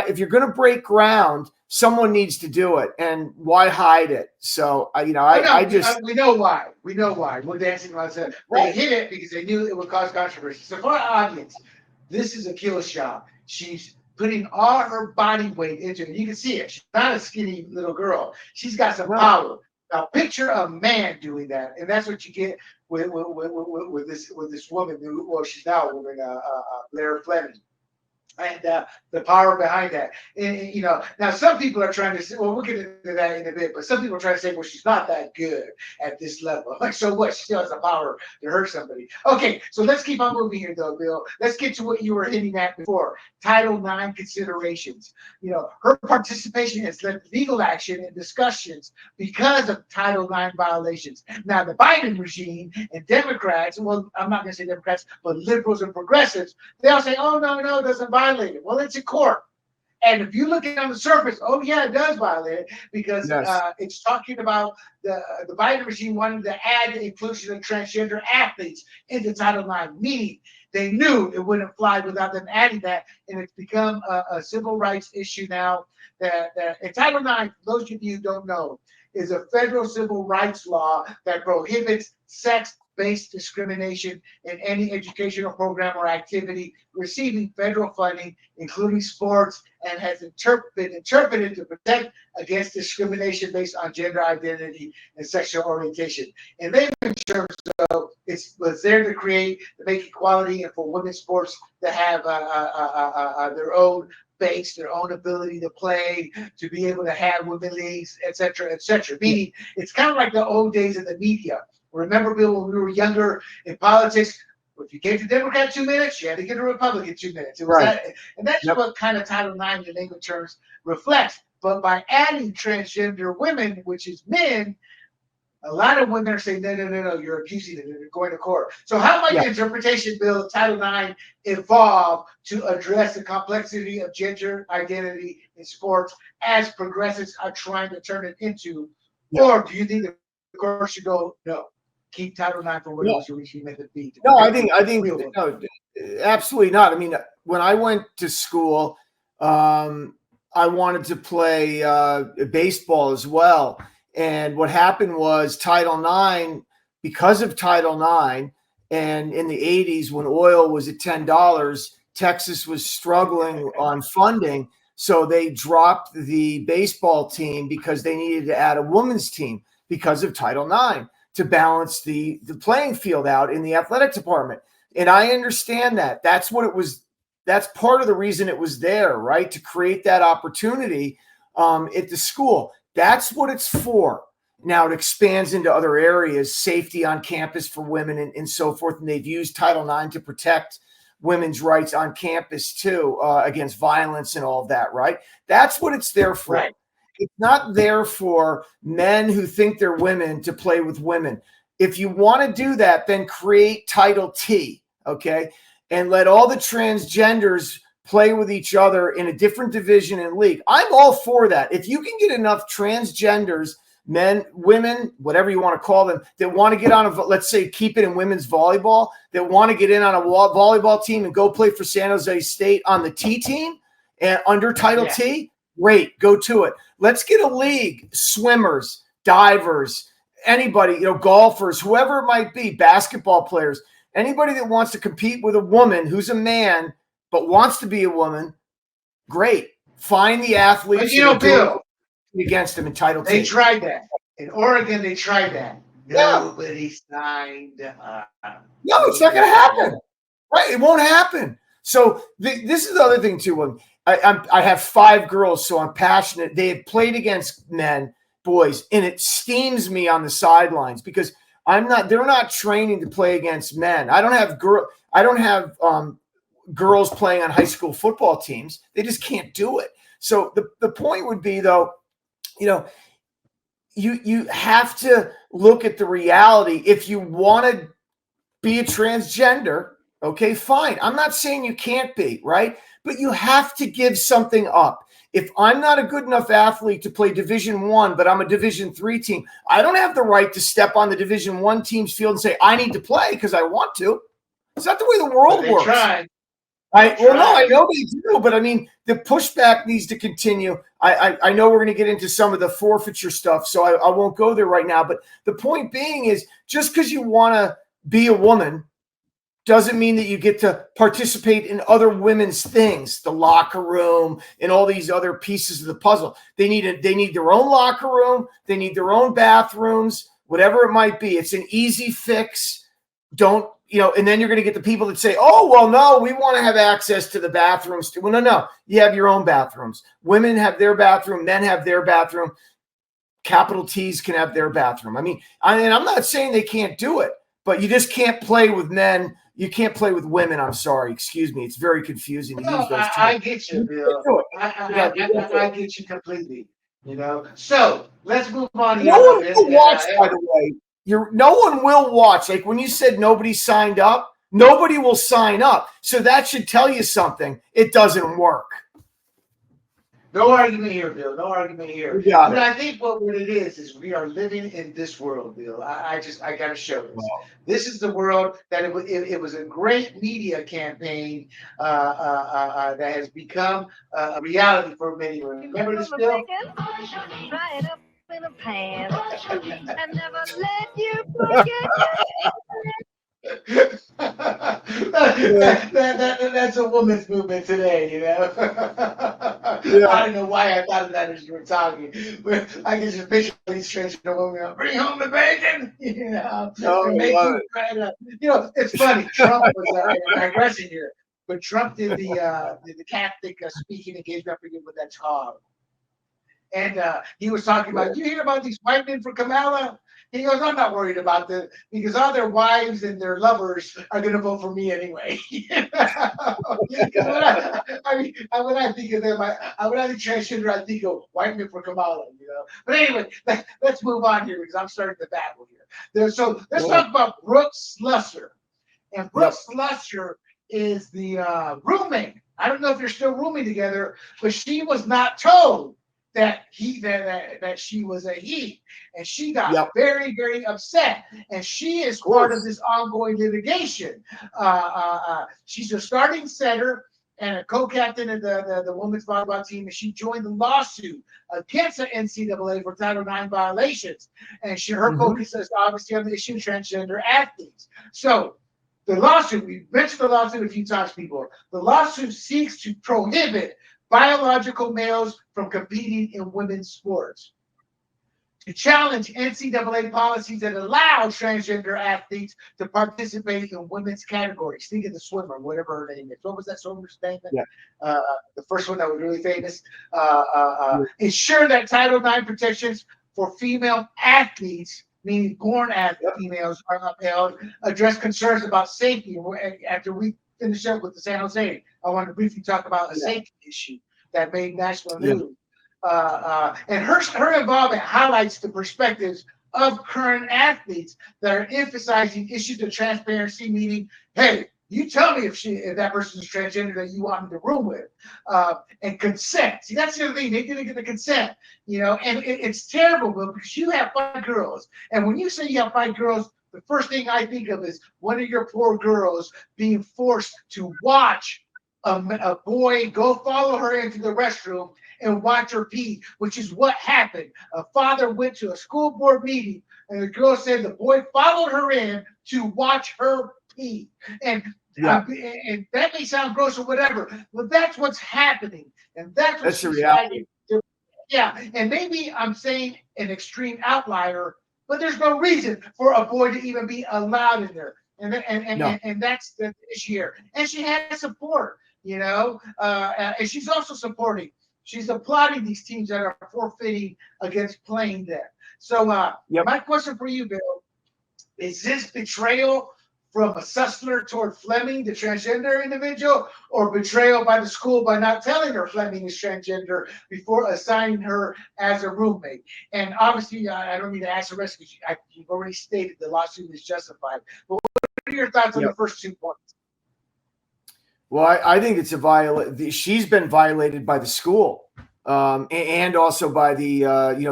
S2: if you're going to break ground, someone needs to do it, and why hide it? So
S1: Oh no,
S2: I just
S1: we know why. We know why. We're dancing around. They
S2: right.
S1: hit it because they knew it would cause controversy. So for our audience, this is a kill shot. She's putting all her body weight into it. You can see it. She's not a skinny little girl. She's got some
S2: No.
S1: power. Now picture a man doing that, and that's what you get with this woman. Well, she's now a woman, Blair Fleming, and the power behind that. And, now some people are trying to say, well, we'll get into that in a bit, but some people are trying to say, well, she's not that good at this level. Like, so what? She still has the power to hurt somebody. Okay, so let's keep on moving here, though, Bill. Let's get to what you were hinting at before. Title IX considerations. Her participation has led legal action and discussions because of Title IX violations. Now, the Biden regime and Democrats, well, I'm not going to say Democrats, but liberals and progressives, they all say, oh, no, it doesn't violate it. Well, it's in court. And if you look at it on the surface, oh, yeah, it does violate it because
S2: Yes.
S1: it's talking about the Biden regime wanting to add the inclusion of transgender athletes into Title IX, meaning they knew it wouldn't fly without them adding that. And it's become a civil rights issue now. And Title IX, for those of you who don't know, is a federal civil rights law that prohibits sex-based discrimination in any educational program or activity receiving federal funding, including sports, and has been interpreted to protect against discrimination based on gender identity and sexual orientation. And they've been terms of it was there to make equality and for women's sports to have their own base, their own ability to play, to be able to have women leagues, et cetera, et cetera. Meaning, it's kind of like the old days of the media. Remember, Bill, when we were younger in politics, if you gave the Democrat 2 minutes, you had to give the Republican 2 minutes. It was
S2: Right.
S1: that, and that's what kind of Title IX in legal terms reflects. But by adding transgender women, which is men, a lot of women are saying, no, you're abusing it, and you're going to court. So how might the interpretation bill of Title IX evolve to address the complexity of gender identity in sports as progressives are trying to turn it into?
S2: Yeah.
S1: Or do you think the court should go, no, keep Title IX for what it was originally meant to be?
S2: No, I think no, absolutely not. I mean, when I went to school, I wanted to play baseball as well. And what happened was Title IX, because of Title IX, and in the 80s when oil was at $10, Texas was struggling on funding. So they dropped the baseball team because they needed to add a women's team because of Title IX to balance the playing field out in the athletic department. And I understand that. That's what it was. That's part of the reason it was there, right? To create that opportunity at the school. That's what it's for. Now it expands into other areas, safety on campus for women and so forth. And they've used Title IX to protect women's rights on campus too, against violence and all of that, right? That's what it's there for.
S1: Right.
S2: It's not there for men who think they're women to play with women. If you want to do that, then create Title T, okay? And let all the transgenders play with each other in a different division and league. I'm all for that. If you can get enough transgenders, men, women, whatever you want to call them, that want to get on let's say, keep it in women's volleyball, that want to get in on a volleyball team and go play for San Jose State on the T team and under Title T, great, go to it. Let's get a league, swimmers, divers, anybody, golfers, whoever it might be, basketball players, anybody that wants to compete with a woman who's a man but wants to be a woman, great. Find the athletes.
S1: But Bill,
S2: against them in Title
S1: They
S2: T.
S1: tried that. In Oregon, they tried that. Nobody signed up.
S2: No, it's not going to happen. Right? It won't happen. So this is the other thing too. I have 5 girls, so I'm passionate. They have played against boys, and it steams me on the sidelines because they're not training to play against men. I don't have girls playing on high school football teams. They just can't do it. So the point would be, though, you have to look at the reality. If you want to be a transgender, okay, fine. I'm not saying you can't be, right? But you have to give something up. If I'm not a good enough athlete to play Division I, but I'm a Division III team, I don't have the right to step on the Division I team's field and say, I need to play because I want to. It's not the way the world works.
S1: Tried.
S2: No, I know they do, but I mean, the pushback needs to continue. I know we're going to get into some of the forfeiture stuff, so I won't go there right now. But the point being is, just because you want to be a woman doesn't mean that you get to participate in other women's things, the locker room and all these other pieces of the puzzle. They need their own locker room. They need their own bathrooms, whatever it might be. It's an easy fix. Don't, and then you're going to get the people that say, oh, well, no, we want to have access to the bathrooms too. Well, no, you have your own bathrooms. Women have their bathroom, men have their bathroom. Capital T's can have their bathroom. I'm not saying they can't do it, but you just can't play with men. You can't play with women. I'm sorry. Excuse me. It's very confusing to use those terms.
S1: I get you, Bill. I get you completely. So let's move on.
S2: No one will watch, by the way. No one will watch. Like when you said nobody signed up, nobody will sign up. So that should tell you something. It doesn't work.
S1: No argument here, Bill. No argument here. But I think what it is we are living in this world, Bill. I got to show this. Wow. This is the world that it was a great media campaign that has become a reality for many. Remember this, Bill? Fry it up in a pan and never let you forget. That's a woman's movement today, I don't know why I thought of that as you were talking, but I can just picture these transgender women, bring home the bacon, and make you right up. It's funny. Trump was digressing here, but Trump did the Catholic speaking engagement. I forget what that's called. And he was talking about, you hear about these white men for Kamala? He goes, I'm not worried about that because all their wives and their lovers are going to vote for me anyway. When I think of them, when I think transgender, I think of white men for Kamala, But anyway, let's move on here because I'm starting the battle here. So let's talk about Brooke Slusser. And Brooke Slusser is the roommate. I don't know if you're still rooming together, but she was not told that she was a he, and she got very, very upset, and she is part of this ongoing litigation. She's a starting center and a co-captain of the women's volleyball team, and she joined the lawsuit against the NCAA for Title IX violations, and her focus is obviously on the issue of transgender athletes. So the lawsuit, we mentioned the lawsuit a few times, people. The lawsuit seeks to prohibit biological males from competing in women's sports, to challenge NCAA policies that allow transgender athletes to participate in women's categories. Think of the swimmer, whatever her name is. What was that swimmer's name? Yeah. The first one that was really famous. Ensure that Title IX protections for female athletes, meaning born females, are upheld. Address concerns about safety. After we finish up with the San Jose, I want to briefly talk about a safety issue that made national news. And her involvement highlights the perspectives of current athletes that are emphasizing issues of transparency, meaning, hey, you tell me if that person is transgender that you want me to room with, and consent. See, that's the other thing. They didn't get the consent, and it's terrible, because you have 5 girls. And when you say you have 5 girls, the first thing I think of is one of your poor girls being forced to watch a boy go follow her into the restroom and watch her pee, which is what happened. A father went to a school board meeting, and the girl said the boy followed her in to watch her pee. And and that may sound gross or whatever, but that's what's happening. And that's the reality. Yeah, and maybe I'm saying an extreme outlier, but there's no reason for a boy to even be allowed in there. And that's the issue here. And she has support, and she's also supporting. She's applauding these teams that are forfeiting against playing there. So my question for you, Bill, is this betrayal from a Sussler toward Fleming, the transgender individual, or betrayal by the school by not telling her Fleming is transgender before assigning her as a roommate? And obviously, I don't need to ask the rest because you've already stated the lawsuit is justified. But what are your thoughts on the first 2 points?
S2: Well, I think it's a violation. She's been violated by the school. and also by the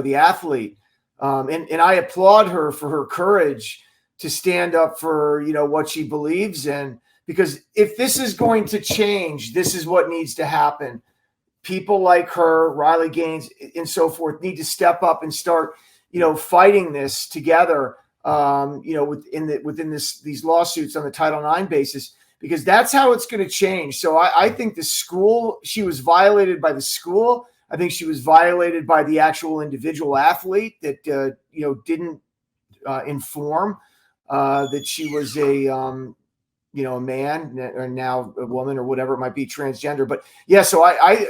S2: the athlete. And I applaud her for her courage to stand up for what she believes in. Because if this is going to change, this is what needs to happen. People like her, Riley Gaines, and so forth, need to step up and start, fighting this together. Within these lawsuits on the Title IX basis, because that's how it's going to change. So I think the school, she was violated by the school. I think she was violated by the actual individual athlete that didn't inform that she was a man, or now a woman, or whatever it might be, transgender. But yeah, so I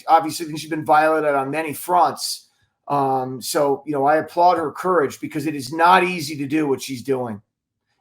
S2: obviously think she's been violated on many fronts. So I applaud her courage, because it is not easy to do what she's doing.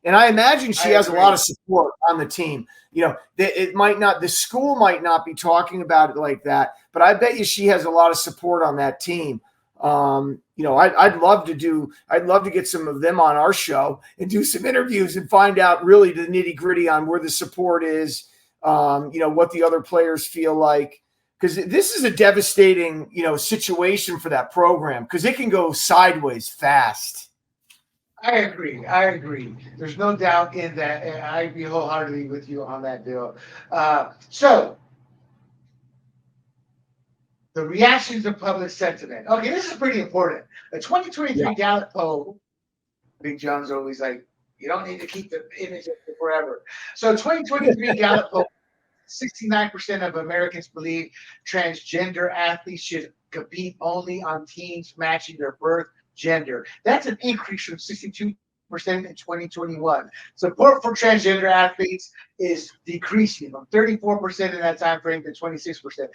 S2: And I imagine she has a lot of support on the team. The school might not be talking about it like that, but I bet you she has a lot of support on that team. I'd love to get some of them on our show and do some interviews and find out really the nitty gritty on where the support is, what the other players feel like. Because this is a devastating, situation for that program, because it can go sideways fast.
S1: I agree. There's no doubt in that. And I agree wholeheartedly with you on that, Bill. So the reactions of public sentiment. Okay, this is pretty important. The 2023 Gallup poll. Big John's always like, you don't need to keep the image up forever. So 2023 Gallup poll. 69% of Americans believe transgender athletes should compete only on teams matching their birth gender. That's an increase from 62% in 2021. Support for transgender athletes is decreasing from 34% in that time frame to 26%.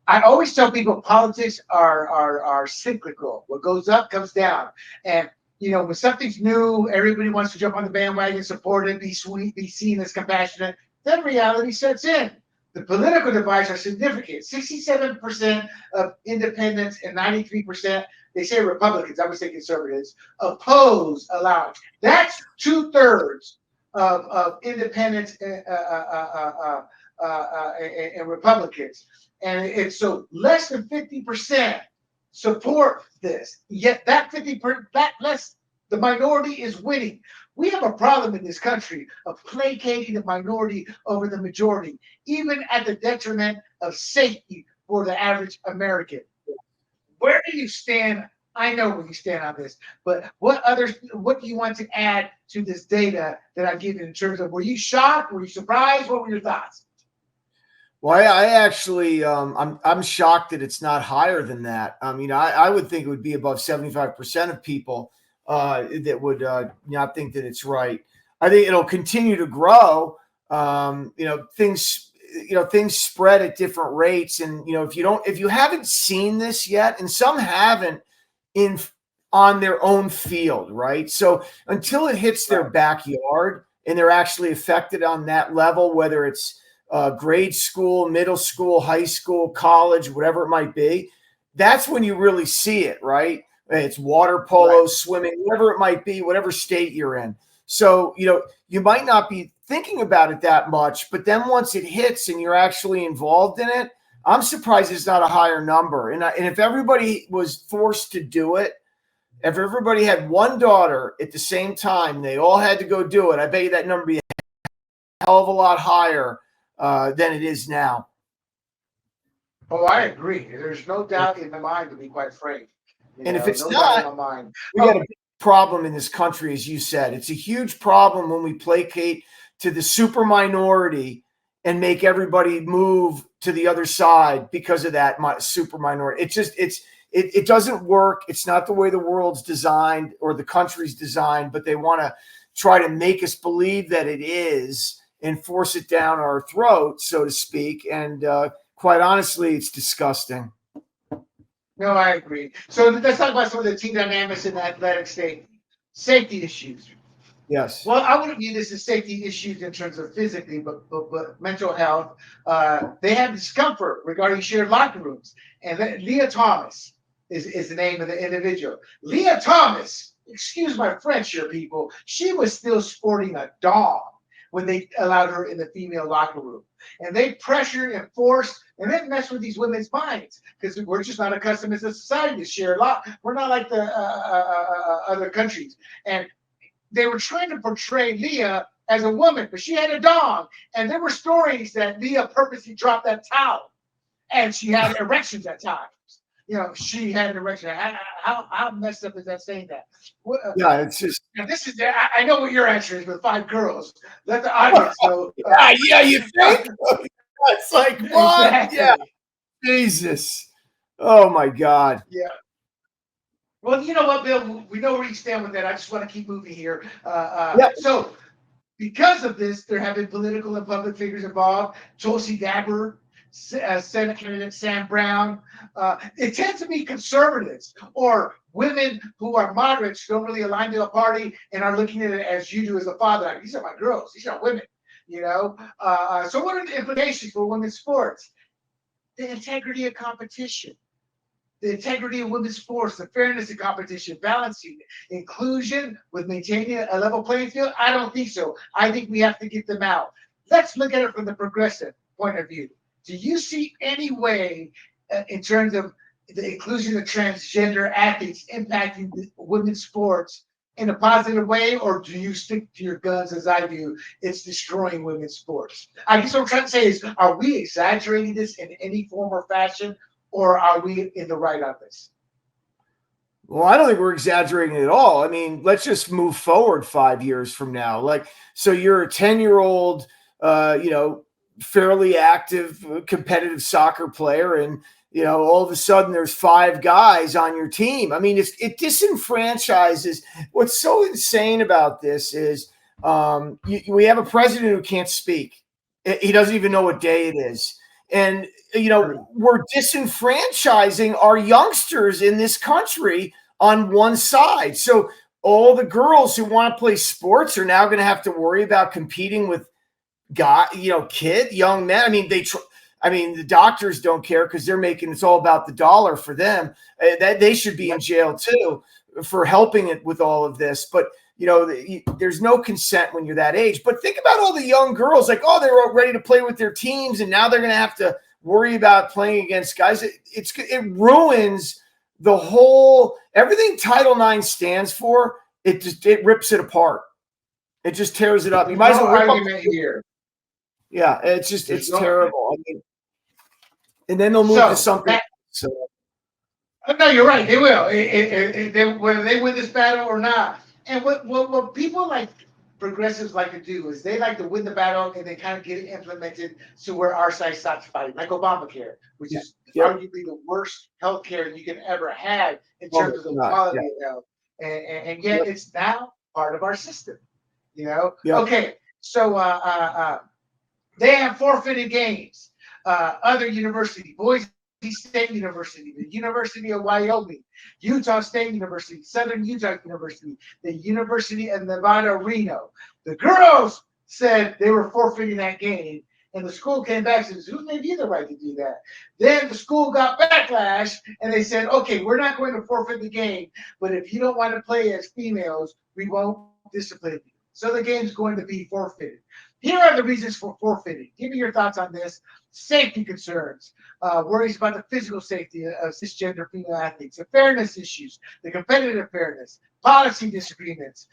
S1: I always tell people politics are cyclical. What goes up comes down. And when something's new, everybody wants to jump on the bandwagon, support it, be sweet, be seen as compassionate. Then reality sets in. The political divides are significant. 67% of independents and 93%, they say Republicans, I would say conservatives, oppose allowance. That's 2/3 of independents and Republicans. And it's so less than 50% support this. Yet that 50%, that less, the minority is winning. We have a problem in this country of placating the minority over the majority, even at the detriment of safety for the average American. Where do you stand? I know where you stand on this, but what do you want to add to this data that I give you in terms of, were you shocked? Were you surprised? What were your thoughts?
S2: Well, I actually, I'm shocked that it's not higher than that. I would think it would be above 75% of people that would not think that it's right. I think it'll continue to grow. Things spread at different rates, and if you haven't seen this yet, and some haven't on their own field, right? So until it hits their backyard and they're actually affected on that level, whether it's grade school, middle school, high school, college, whatever it might be, that's when you really see it, right? It's water polo, swimming, whatever it might be, whatever state you're in. So, you might not be thinking about it that much, but then once it hits and you're actually involved in it, I'm surprised it's not a higher number. And if everybody was forced to do it, if everybody had one daughter at the same time, they all had to go do it, I bet you that number would be a hell of a lot higher than it is now.
S1: Oh, I agree. There's no doubt in my mind, to be quite frank.
S2: And if it's not, we got a big problem in this country, as you said. It's a huge problem when we placate to the super minority and make everybody move to the other side because of that super minority. It doesn't work. It's not the way the world's designed or the country's designed, but they want to try to make us believe that it is and force it down our throat, so to speak. And quite honestly, it's disgusting.
S1: No, I agree. So let's talk about some of the team dynamics in the athletic state. Safety issues.
S2: Yes.
S1: Well, I wouldn't view this as safety issues in terms of physically, but mental health. They have discomfort regarding shared locker rooms. And Leah Thomas is the name of the individual. Leah Thomas, excuse my French here, people, she was still sporting a dong when they allowed her in the female locker room. And they pressured and forced and then messed with these women's minds because we're just not accustomed as a society to share a lot. We're not like the other countries. And they were trying to portray Leah as a woman, but she had a dong. And there were stories that Leah purposely dropped that towel and she had erections at times. She had an erection. How messed up is that saying that?
S2: Yeah, it's just.
S1: Now this is. I know what your answer is with 5 girls. Let the audience know.
S2: Yeah, you think? It's like what?
S1: Exactly.
S2: Yeah, Jesus. Oh my God.
S1: Yeah. Well, you know what, Bill? We know where you stand with that. I just want to keep moving here.
S2: Yep.
S1: So, because of this, there have been political and public figures involved. Tulsi Gabbard, Senate candidate Sam Brown. It tends to be conservatives or women who are moderates, don't really align to a party, and are looking at it as you do as a father. Like, these are my girls. These are women. So what are the implications for women's sports? The integrity of competition. The integrity of women's sports, the fairness of competition, balancing inclusion with maintaining a level playing field? I don't think so. I think we have to get them out. Let's look at it from the progressive point of view. Do you see any way in terms of the inclusion of transgender athletes impacting women's sports in a positive way, or do you stick to your guns as I do? It's destroying women's sports. I guess what I'm trying to say is, are we exaggerating this in any form or fashion? Or are we in the right on this?
S2: Well, I don't think we're exaggerating at all. I mean, let's just move forward 5 years from now. So you're a 10-year-old, fairly active, competitive soccer player, and all of a sudden there's 5 guys on your team. I mean, it disenfranchises. What's so insane about this is we have a president who can't speak. He doesn't even know what day it is. And, we're disenfranchising our youngsters in this country on one side. So all the girls who want to play sports are now going to have to worry about competing with young men. I mean, the doctors don't care because it's all about the dollar for them. That they should be in jail too for helping it with all of this. But there's no consent when you're that age. But think about all the young girls, like, oh, they were ready to play with their teams, and now they're going to have to worry about playing against guys. It ruins the whole everything Title IX stands for. It rips it apart. It just tears it up. You might as well rip up
S1: here.
S2: Yeah, it's terrible. I mean, and then they'll move to something.
S1: No, you're right. They will. Whether they win this battle or not. And what people like progressives like to do is they like to win the battle and they kind of get it implemented to where our side stops fighting, like Obamacare, which is arguably the worst health care you can ever have in terms of the quality of health. And yet it's now part of our system. Okay, so they have forfeited games. Other university, Boise State University, the University of Wyoming, Utah State University, Southern Utah University, the University of Nevada, Reno. The girls said they were forfeiting that game, and the school came back and said, who gave you the right to do that? Then the school got backlash, and they said, okay, we're not going to forfeit the game, but if you don't want to play as females, we won't discipline you. So the game's going to be forfeited. Here are the reasons for forfeiting. Give me your thoughts on this. Safety concerns, worries about the physical safety of cisgender female athletes, the fairness issues, the competitive fairness, policy disagreements.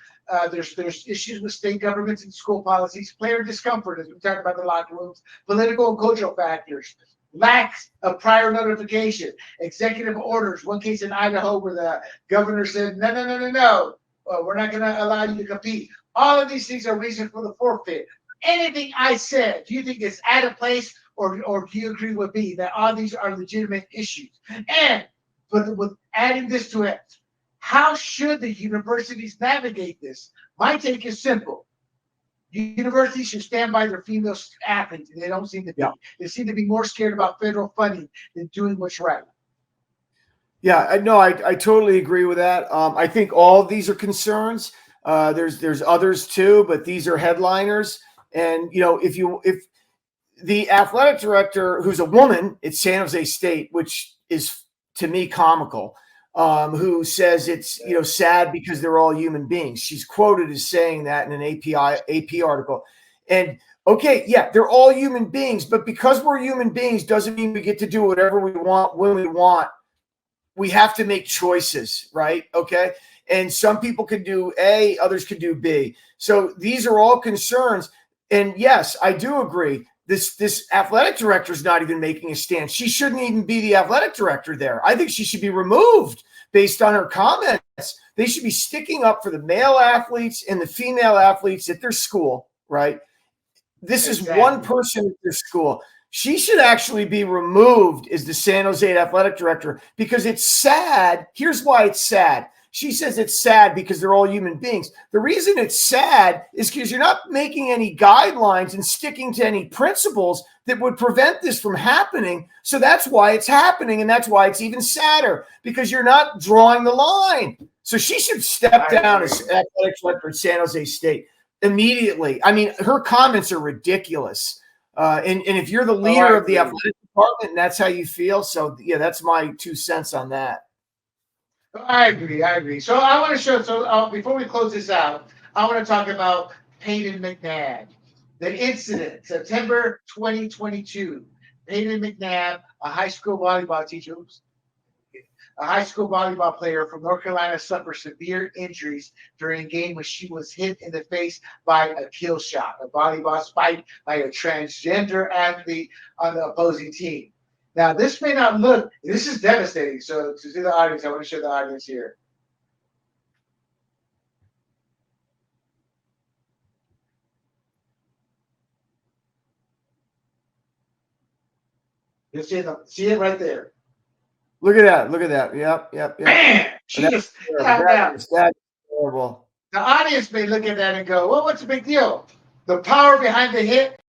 S1: There's issues with state governments and school policies, player discomfort, as we talked about the locker rooms, political and cultural factors, lack of prior notification, executive orders. One case in Idaho where the governor said, no, we're not going to allow you to compete. All of these things are reasons for the forfeit. Anything I said, do you think is out of place, or do you agree with me that all these are legitimate issues? And with adding this to it, how should the universities navigate this? My take is simple. Universities should stand by their female athletes, and they don't seem to be. They seem to be more scared about federal funding than doing what's right.
S2: Yeah, I totally agree with that. I think all of these are concerns. There's others too, but these are headliners. And if the athletic director, who's a woman at San Jose State, which is to me comical, who says it's sad because they're all human beings. She's quoted as saying that in an AP article. And okay, yeah, they're all human beings, but because we're human beings doesn't mean we get to do whatever we want when we want. We have to make choices, right? Okay. And some people can do A, others can do B. So these are all concerns. And yes, I do agree. This athletic director is not even making a stand. She shouldn't even be the athletic director there. I think she should be removed based on her comments. They should be sticking up for the male athletes and the female athletes at their school, right? This is one person at their school. She should actually be removed as the San Jose athletic director because it's sad. Here's why it's sad. She says it's sad because they're all human beings. The reason it's sad is because you're not making any guidelines and sticking to any principles that would prevent this from happening. So that's why it's happening. And that's why it's even sadder because you're not drawing the line. So she should step down as athletic director at San Jose State immediately. I mean, her comments are ridiculous. And if you're the leader of the athletic department and that's how you feel. So yeah, that's my 2 cents on that.
S1: I agree. So I want to show. So before we close this out, I want to talk about Peyton McNabb. The incident, September 2022. Peyton McNabb, a high school volleyball teacher, a high school volleyball player from North Carolina, suffered severe injuries during a game when she was hit in the face by a kill shot, a volleyball spike by a transgender athlete on the opposing team. Now, this may not look, this is devastating. So to see the audience, I want to show the audience here. You see it right there.
S2: Look at that. Look at that. Yep.
S1: Man, she just
S2: that's terrible.
S1: The audience may look at that and go, well, what's the big deal? The power behind the hit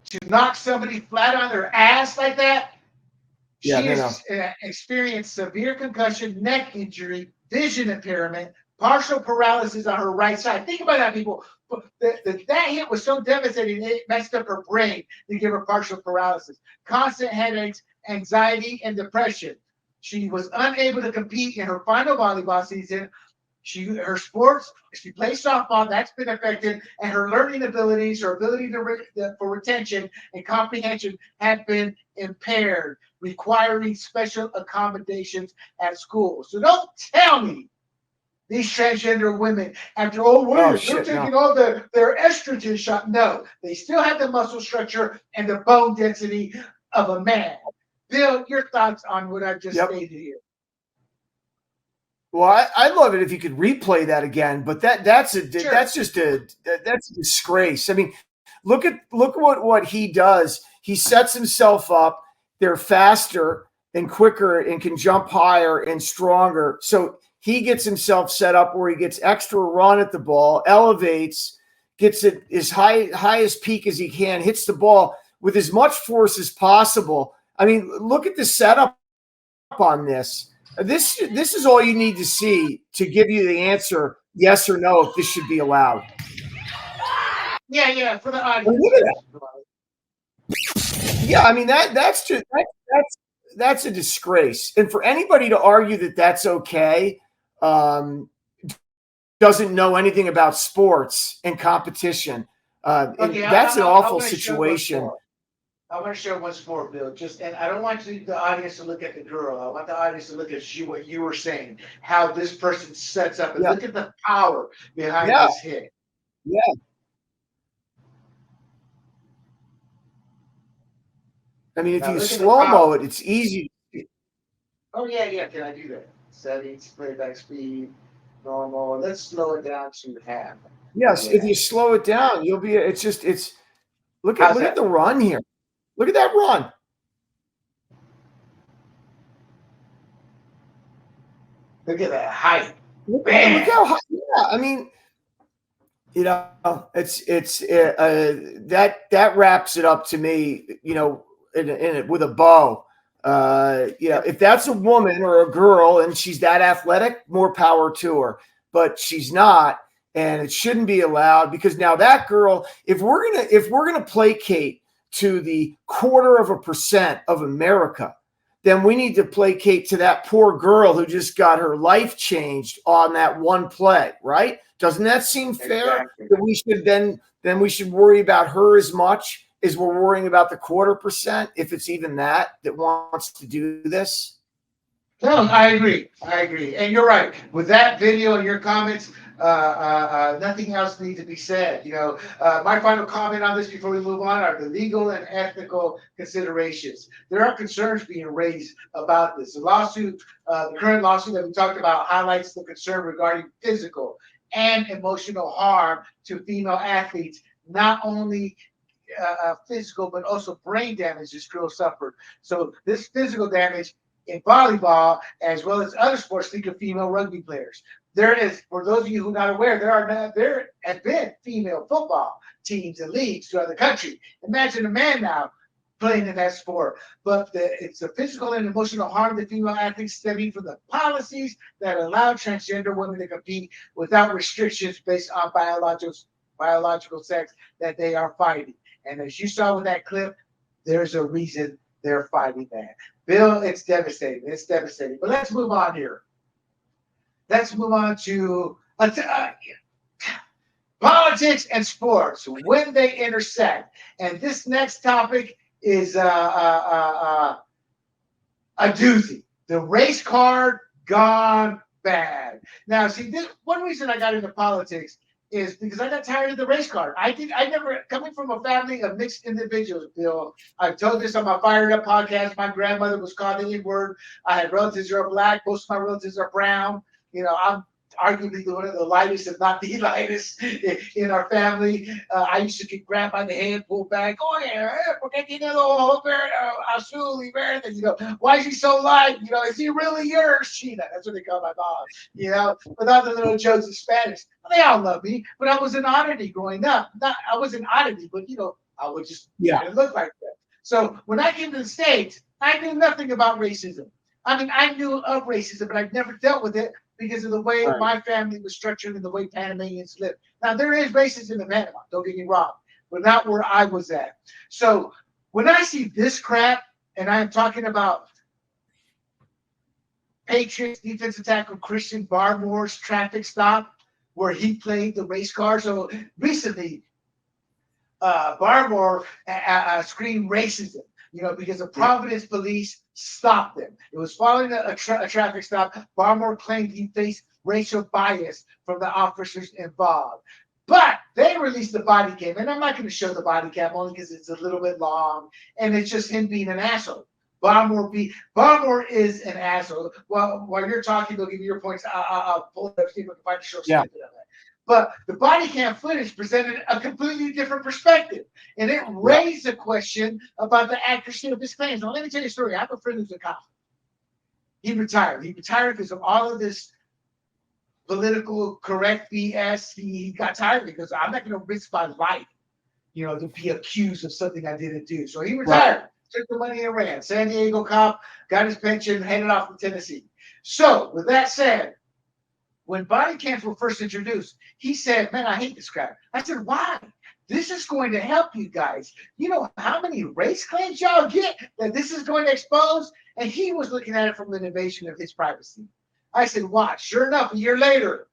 S1: to knock somebody flat on their ass like that. She has experienced severe concussion, neck injury, vision impairment, partial paralysis on her right side. Think about that, people. That hit was so devastating, it messed up her brain to give her partial paralysis, constant headaches, anxiety, and depression. She was unable to compete in her final volleyball season. Her sports, she plays softball, that's been affected, and her learning abilities, her ability for retention and comprehension have been impaired, requiring special accommodations at school. So don't tell me these transgender women, after they're taking all their estrogen shot. No, they still have the muscle structure and the bone density of a man. Bill, your thoughts on what I just stated here?
S2: Well, I'd love it if you could replay that again, but that's a disgrace. I mean, look at what he does. He sets himself up. They're faster and quicker and can jump higher and stronger. So he gets himself set up where he gets extra run at the ball, elevates, gets it as highest peak as he can, hits the ball with as much force as possible. I mean, look at the setup on this. This is all you need to see to give you the answer, yes or no, if this should be allowed.
S1: Yeah, for the audience.
S2: Yeah, I mean that's a disgrace, and for anybody to argue that that's okay, doesn't know anything about sports and competition. That's an awful situation.
S1: I want to show once more, Bill. And I don't want the audience to look at the girl. I want the audience to look at what you were saying, how this person sets up, and look at the power behind this hit.
S2: Yeah. I mean, if you slow-mo it, it's easy.
S1: Oh, yeah. Can I do that? Settings, playback speed, normal. Let's slow it down to half.
S2: Yes, if you slow it down, you'll be. Look at the run here. Look at that run.
S1: Look at that height.
S2: Look how high. Yeah, I mean, it's that wraps it up to me. With a bow. If that's a woman or a girl and she's that athletic, more power to her. But she's not, and it shouldn't be allowed because now that girl, if we're gonna placate to the 0.25% of America then we need to placate to that poor girl who just got her life changed on that one play, right? Doesn't that seem fair?
S1: Exactly.
S2: That we should then we should worry about her as much as we're worrying about the 0.25%, if it's even that wants to do this.
S1: No, I agree. I agree. And you're right. With that video and your comments, nothing else needs to be said. My final comment on this before we move on are the legal and ethical considerations. There are concerns being raised about this. The current lawsuit that we talked about highlights the concern regarding physical and emotional harm to female athletes, not only physical, but also brain damage this girl suffered. So this physical damage in volleyball, as well as other sports, think of female rugby players. There is, for those of you who are not aware, there have been female football teams and leagues throughout the country. Imagine a man now playing in that sport. But it's the physical and emotional harm to female athletes stemming from the policies that allow transgender women to compete without restrictions based on biological sex that they are fighting. And as you saw with that clip, there's a reason they're fighting that. Bill, it's devastating. It's devastating. But let's move on here. Let's move on to politics and sports, when they intersect. And this next topic is a doozy. The race card gone bad. Now, see, this one reason I got into politics is because I got tired of the race card. I never, coming from a family of mixed individuals, Bill, I've told this on my Fired Up podcast. My grandmother was called the N-word. I had relatives who are black. Most of my relatives are brown. I'm arguably one of the lightest, if not the lightest, in our family. I used to get grabbed by the head, pulled back. Oh, yeah, porque tiene los ojos azul y verde. Why is he so light? Is he really yours, Sheena? That's what they call my mom. With all the little jokes in Spanish. They all love me, but I was an oddity growing up. I was an oddity, but I would just didn't look like that. So when I came to the States, I knew nothing about racism. I mean, I knew of racism, but I've never dealt with it because of the way my family was structured and the way Panamanians live. Now, there is racism in Panama, don't get me wrong, but not where I was at. So when I see this crap, and I'm talking about Patriots defensive tackle Christian Barmore's traffic stop, where he played the race car. So recently, Barmore screamed racism, because the Providence police stopped them. It was following a traffic stop. Barmore claimed he faced racial bias from the officers involved. But they released the body cam, and I'm not going to show the body cam only because it's a little bit long, and it's just him being an asshole. Barmore is an asshole. Well, while you're talking, they'll give you your points. I'll pull it up, see if I can find a short snippet of that. But the body cam footage presented a completely different perspective, and it raised a question about the accuracy of his claims. Now, let me tell you a story. I have a friend who's a cop. He retired. He retired because of all of this political correct BS. He got tired because I'm not going to risk my life, to be accused of something I didn't do. So he retired, took the money and ran. San Diego cop, got his pension, headed off to Tennessee. So with that said, when body cams were first introduced, he said, man, I hate this crap. I said, why? This is going to help you guys. You know how many race claims y'all get that this is going to expose? And he was looking at it from an invasion of his privacy. I said, watch. Sure enough, a year later,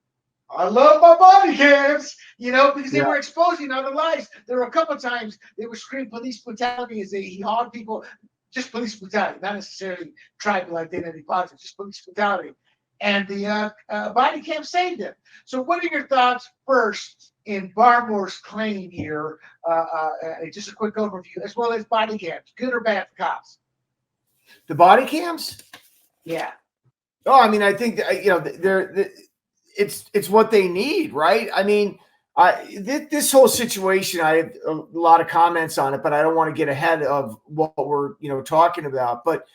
S1: I love my body cams, because they were exposing other lives. There were a couple of times they would scream police brutality as he hauled people, just police brutality, not necessarily tribal identity politics, just police brutality. And the body cam saved him. So what are your thoughts first in Barmore's claim here? Just a quick overview, as well as body cams, good or bad for cops?
S2: The body cams?
S1: Yeah.
S2: Oh, I mean, I think it's what they need, right? I mean, this whole situation, I have a lot of comments on it, but I don't want to get ahead of what we're talking about. But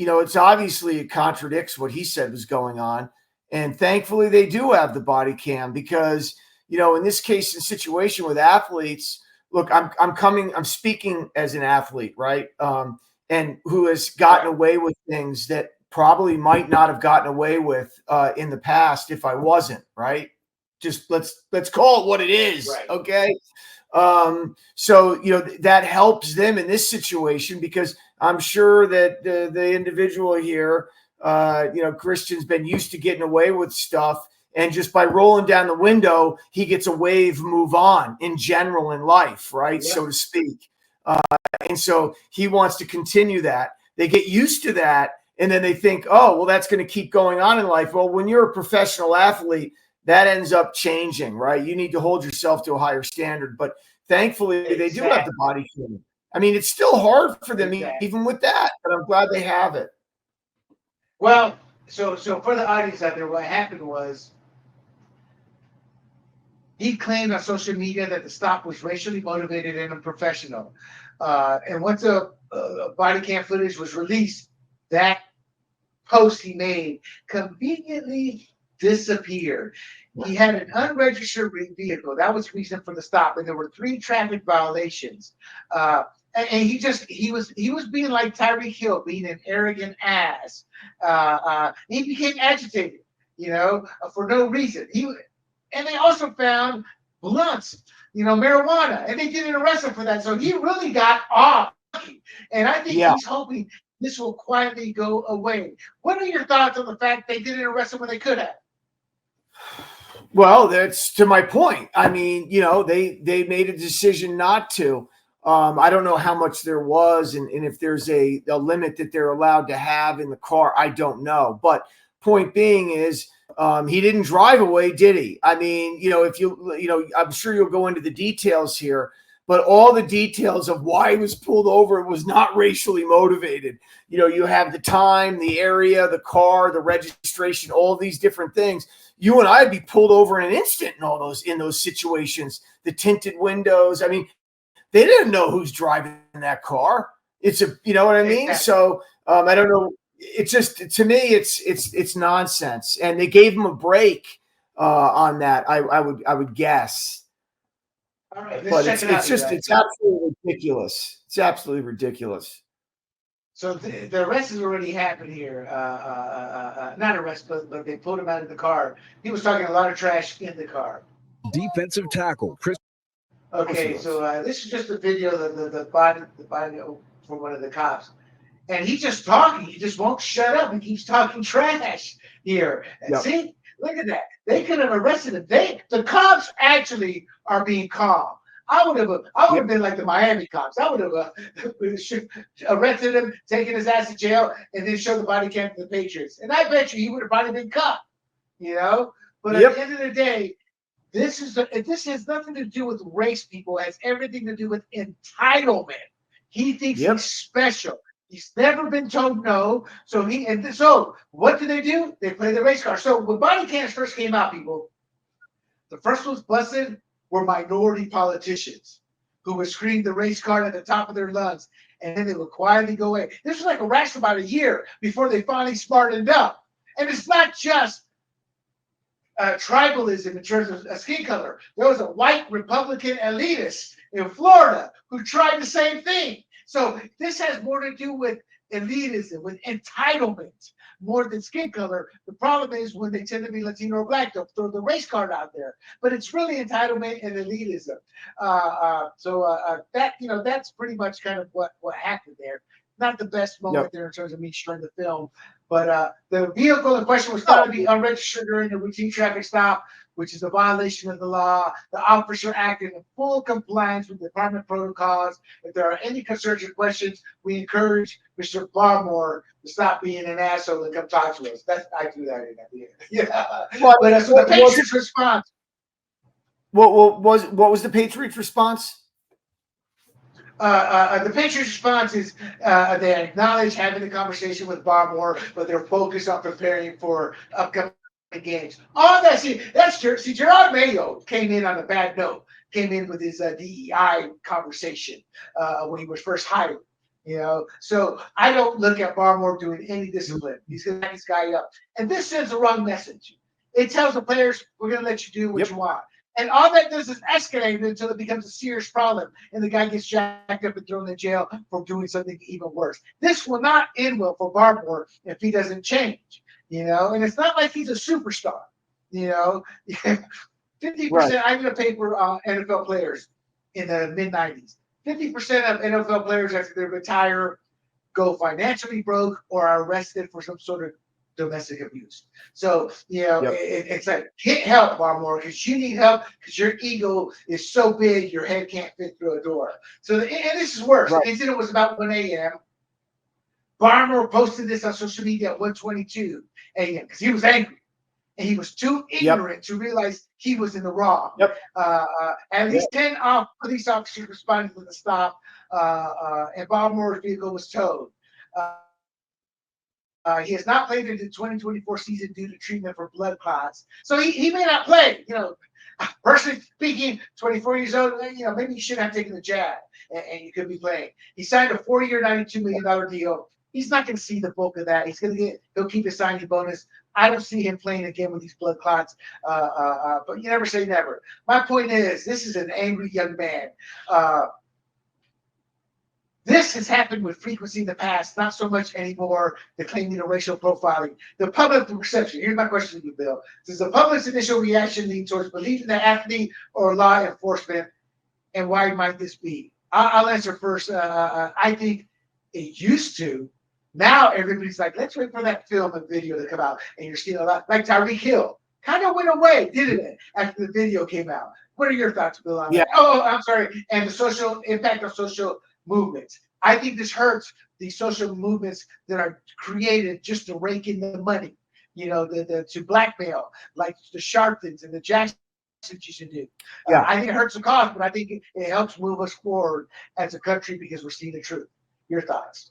S2: it's obviously it contradicts what he said was going on, and thankfully they do have the body cam because in this case and situation with athletes. Look, I'm speaking as an athlete, right? And who has gotten away with things that probably might not have gotten away with in the past if I wasn't, right? Just let's call it what it is, right. Okay? So that helps them in this situation because I'm sure that the individual here, Christian's been used to getting away with stuff. And just by rolling down the window, he gets a wave, move on in general in life, right?
S1: Yeah.
S2: So to speak. And so he wants to continue that. They get used to that. And then they think, oh, well, that's going to keep going on in life. Well, when you're a professional athlete, that ends up changing, right? You need to hold yourself to a higher standard. But thankfully, they do have the body feeling. I mean, it's still hard for them even with that, but I'm glad they have it.
S1: Well, so for the audience out there, what happened was he claimed on social media that the stop was racially motivated and unprofessional. And once the body cam footage was released, that post he made conveniently disappeared. He had an unregistered vehicle. That was the reason for the stop. And there were 3 traffic violations. And he was being like Tyreek Hill, being an arrogant ass. He became agitated, for no reason. And they also found blunts, marijuana, and they didn't arrest him for that. So he really got off. And I think he's hoping this will quietly go away. What are your thoughts on the fact they didn't arrest him when they could have?
S2: Well, that's to my point. I mean, they made a decision not to. I don't know how much there was and if there's a limit that they're allowed to have in the car. I don't know. But point being is he didn't drive away, did he? I mean, I'm sure you'll go into the details here, but all the details of why he was pulled over was not racially motivated. You have the time, the area, the car, the registration, all these different things. You and I'd be pulled over in an instant in those situations. The tinted windows. I mean, they didn't know who's driving that car. You know what I mean? So I don't know. It's just, to me, it's nonsense. And they gave him a break on that. I would guess.
S1: All right,
S2: but it's absolutely ridiculous. It's absolutely ridiculous.
S1: So the arrest has already happened here. Not arrest, but they pulled him out of the car. He was talking a lot of trash in the car.
S3: Defensive tackle, Chris.
S1: Okay, so this is just a video of the body from one of the cops. And he's just talking. He just won't shut up. He keeps talking trash here. And see, look at that. They could have arrested him. The cops actually are being calm. I would have been like the Miami cops. I would have arrested him, taken his ass to jail, and then showed the body cam to the Patriots. And I bet you he would have probably been caught. But at the end of the day, this has nothing to do with race, people. It has everything to do with entitlement. He thinks he's special. He's never been told no. So what do? They play the race card. So when body cams first came out, people, the first ones busted were minority politicians who would scream the race card at the top of their lungs, and then they would quietly go away. This was like a rash about a year before they finally smartened up. And it's not just tribalism in terms of skin color. There was a white Republican elitist in Florida who tried the same thing. So this has more to do with elitism, with entitlement, more than skin color. The problem is when they tend to be Latino or Black, they'll throw the race card out there. But it's really entitlement and elitism. That's pretty much kind of what happened there. Not the best moment there in terms of me showing the film. But the vehicle in question was found to be unregistered during a routine traffic stop, which is a violation of the law. The officer acted in full compliance with department protocols. If there are any concerns or questions, we encourage Mr. Barmore to stop being an asshole and come talk to us. I do that in that video. Yeah. But so the Patriots response.
S2: What was the Patriots response?
S1: The Patriots' response is they acknowledge having a conversation with Barmore, but they're focused on preparing for upcoming games. All that, see, Gerard Mayo came in on a bad note. Came in with his DEI conversation when he was first hired. So I don't look at Barmore doing any discipline. He's going to back this guy up, and this sends the wrong message. It tells the players, "We're going to let you do what you want." And all that does is escalate until it becomes a serious problem, and the guy gets jacked up and thrown in jail for doing something even worse. This will not end well for Barmore if he doesn't change, And it's not like he's a superstar, 50%. I did a paper on NFL players in the mid-'90s. 50% of NFL players after they retire go financially broke or are arrested for some sort of domestic abuse. So,
S2: Yep.
S1: it's like, get help, Barmore, because you need help because your ego is so big, your head can't fit through a door. So, and this is worse.
S2: Right.
S1: The incident was about 1 a.m. Barmore posted this on social media at 1:22 a.m. because he was angry and he was too ignorant to realize he was in the wrong.
S2: Yep.
S1: At least 10 police officers responded to the stop, and Baltimore's vehicle was towed. He has not played in the 2024 season due to treatment for blood clots. So he may not play. Personally speaking, 24 years old, maybe you shouldn't have taken the jab and you could be playing. He signed a 4-year, $92 million deal. He's not going to see the bulk of that. He'll keep his signing bonus. I don't see him playing again with these blood clots. But you never say never. My point is, this is an angry young man. This has happened with frequency in the past, not so much anymore, the claiming of racial profiling. The public perception, here's my question to you, Bill. Does the public's initial reaction lean towards believing the athlete or law enforcement, and why might this be? I'll answer first. I think it used to. Now everybody's like, let's wait for that film and video to come out. And you're seeing a lot, like Tyreek Hill, kind of went away, didn't it, after the video came out? What are your thoughts, Bill, on that? Oh, I'm sorry. And the social impact of social movements. I think this hurts these social movements that are created just to rake in the money, to blackmail, like the Sharptons and the Jacksons used to do. I think it hurts the cause, but I think it helps move us forward as a country because we're seeing the truth. Your thoughts?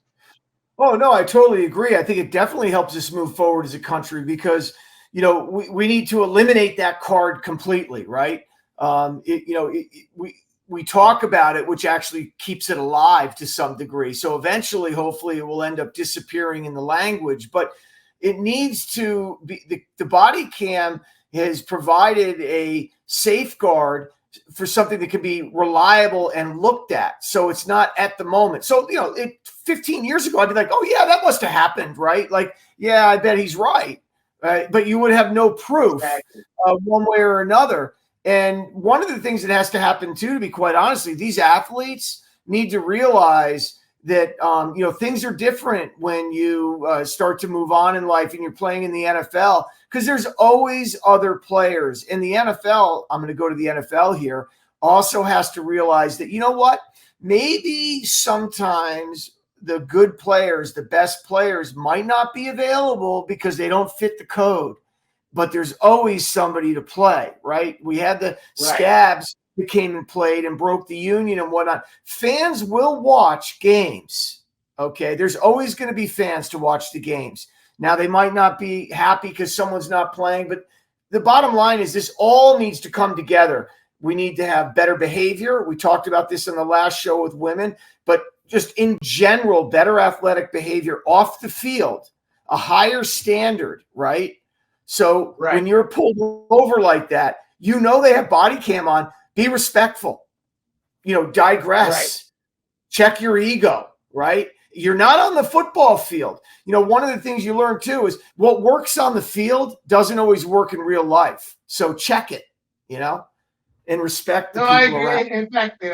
S2: Oh, no, I totally agree. I think it definitely helps us move forward as a country because, we need to eliminate that card completely, right? We talk about it, which actually keeps it alive to some degree. So eventually, hopefully, it will end up disappearing in the language. But it needs to be the body cam has provided a safeguard for something that can be reliable and looked at. So it's not at the moment. So, 15 years ago, I'd be like, oh, yeah, that must have happened, right? Like, yeah, I bet he's right. But you would have no proof one way or another. And one of the things that has to happen too, to be quite honestly, these athletes need to realize that, things are different when you start to move on in life and you're playing in the NFL because there's always other players. And the NFL, I'm going to go to the NFL here, also has to realize that, you know what, maybe sometimes the good players, the best players might not be available because they don't fit the code. But there's always somebody to play, right? We had the scabs that came and played and broke the union and whatnot. Fans will watch games, okay? There's always going to be fans to watch the games. Now, they might not be happy because someone's not playing, but the bottom line is this all needs to come together. We need to have better behavior. We talked about this in the last show with women, but just in general, better athletic behavior off the field, a higher standard, right? So when you're pulled over like that, they have body cam on. Be respectful. Digress. Check your ego, right? You're not on the football field. One of the things you learn too is what works on the field doesn't always work in real life. So check it, and respect the people
S1: I agree.
S2: around.
S1: In fact,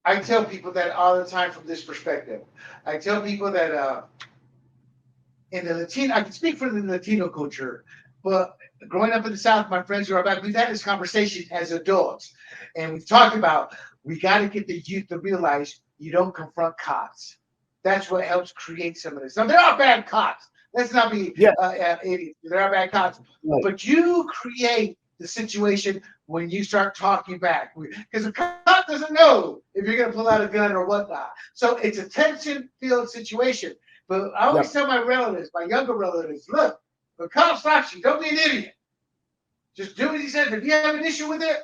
S1: I tell people that all the time from this perspective. I tell people that in the Latino, I can speak for the Latino culture. But growing up in the South, my friends who are back, we've had this conversation as adults. And we've talked about we got to get the youth to realize you don't confront cops. That's what helps create some of this. Now, there are bad cops. Let's not be idiots. There are bad cops. Right. But you create the situation when you start talking back. Because the cop doesn't know if you're going to pull out a gun or whatnot. So it's a tension-filled situation. But I always tell my relatives, my younger relatives, look, the cop stops you, don't be an idiot. Just do what he says. If you have an issue with it,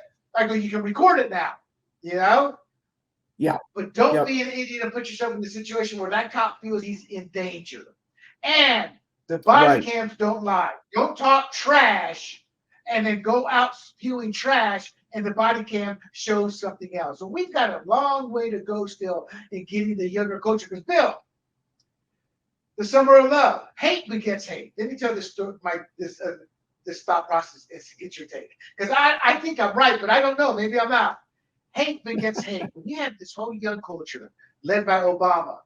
S1: you can record it now,
S2: Yeah.
S1: But don't be an idiot and put yourself in the situation where that cop feels he's in danger. And the body cams don't lie. Don't talk trash and then go out spewing trash and the body cam shows something else. So we've got a long way to go still in getting the younger culture. Because Bill, the summer of love, hate begets hate. Let me tell this story. This thought process is to get your take, because I think I'm right, but I don't know. Maybe I'm not. Hate begets hate. We had this whole young culture led by Obama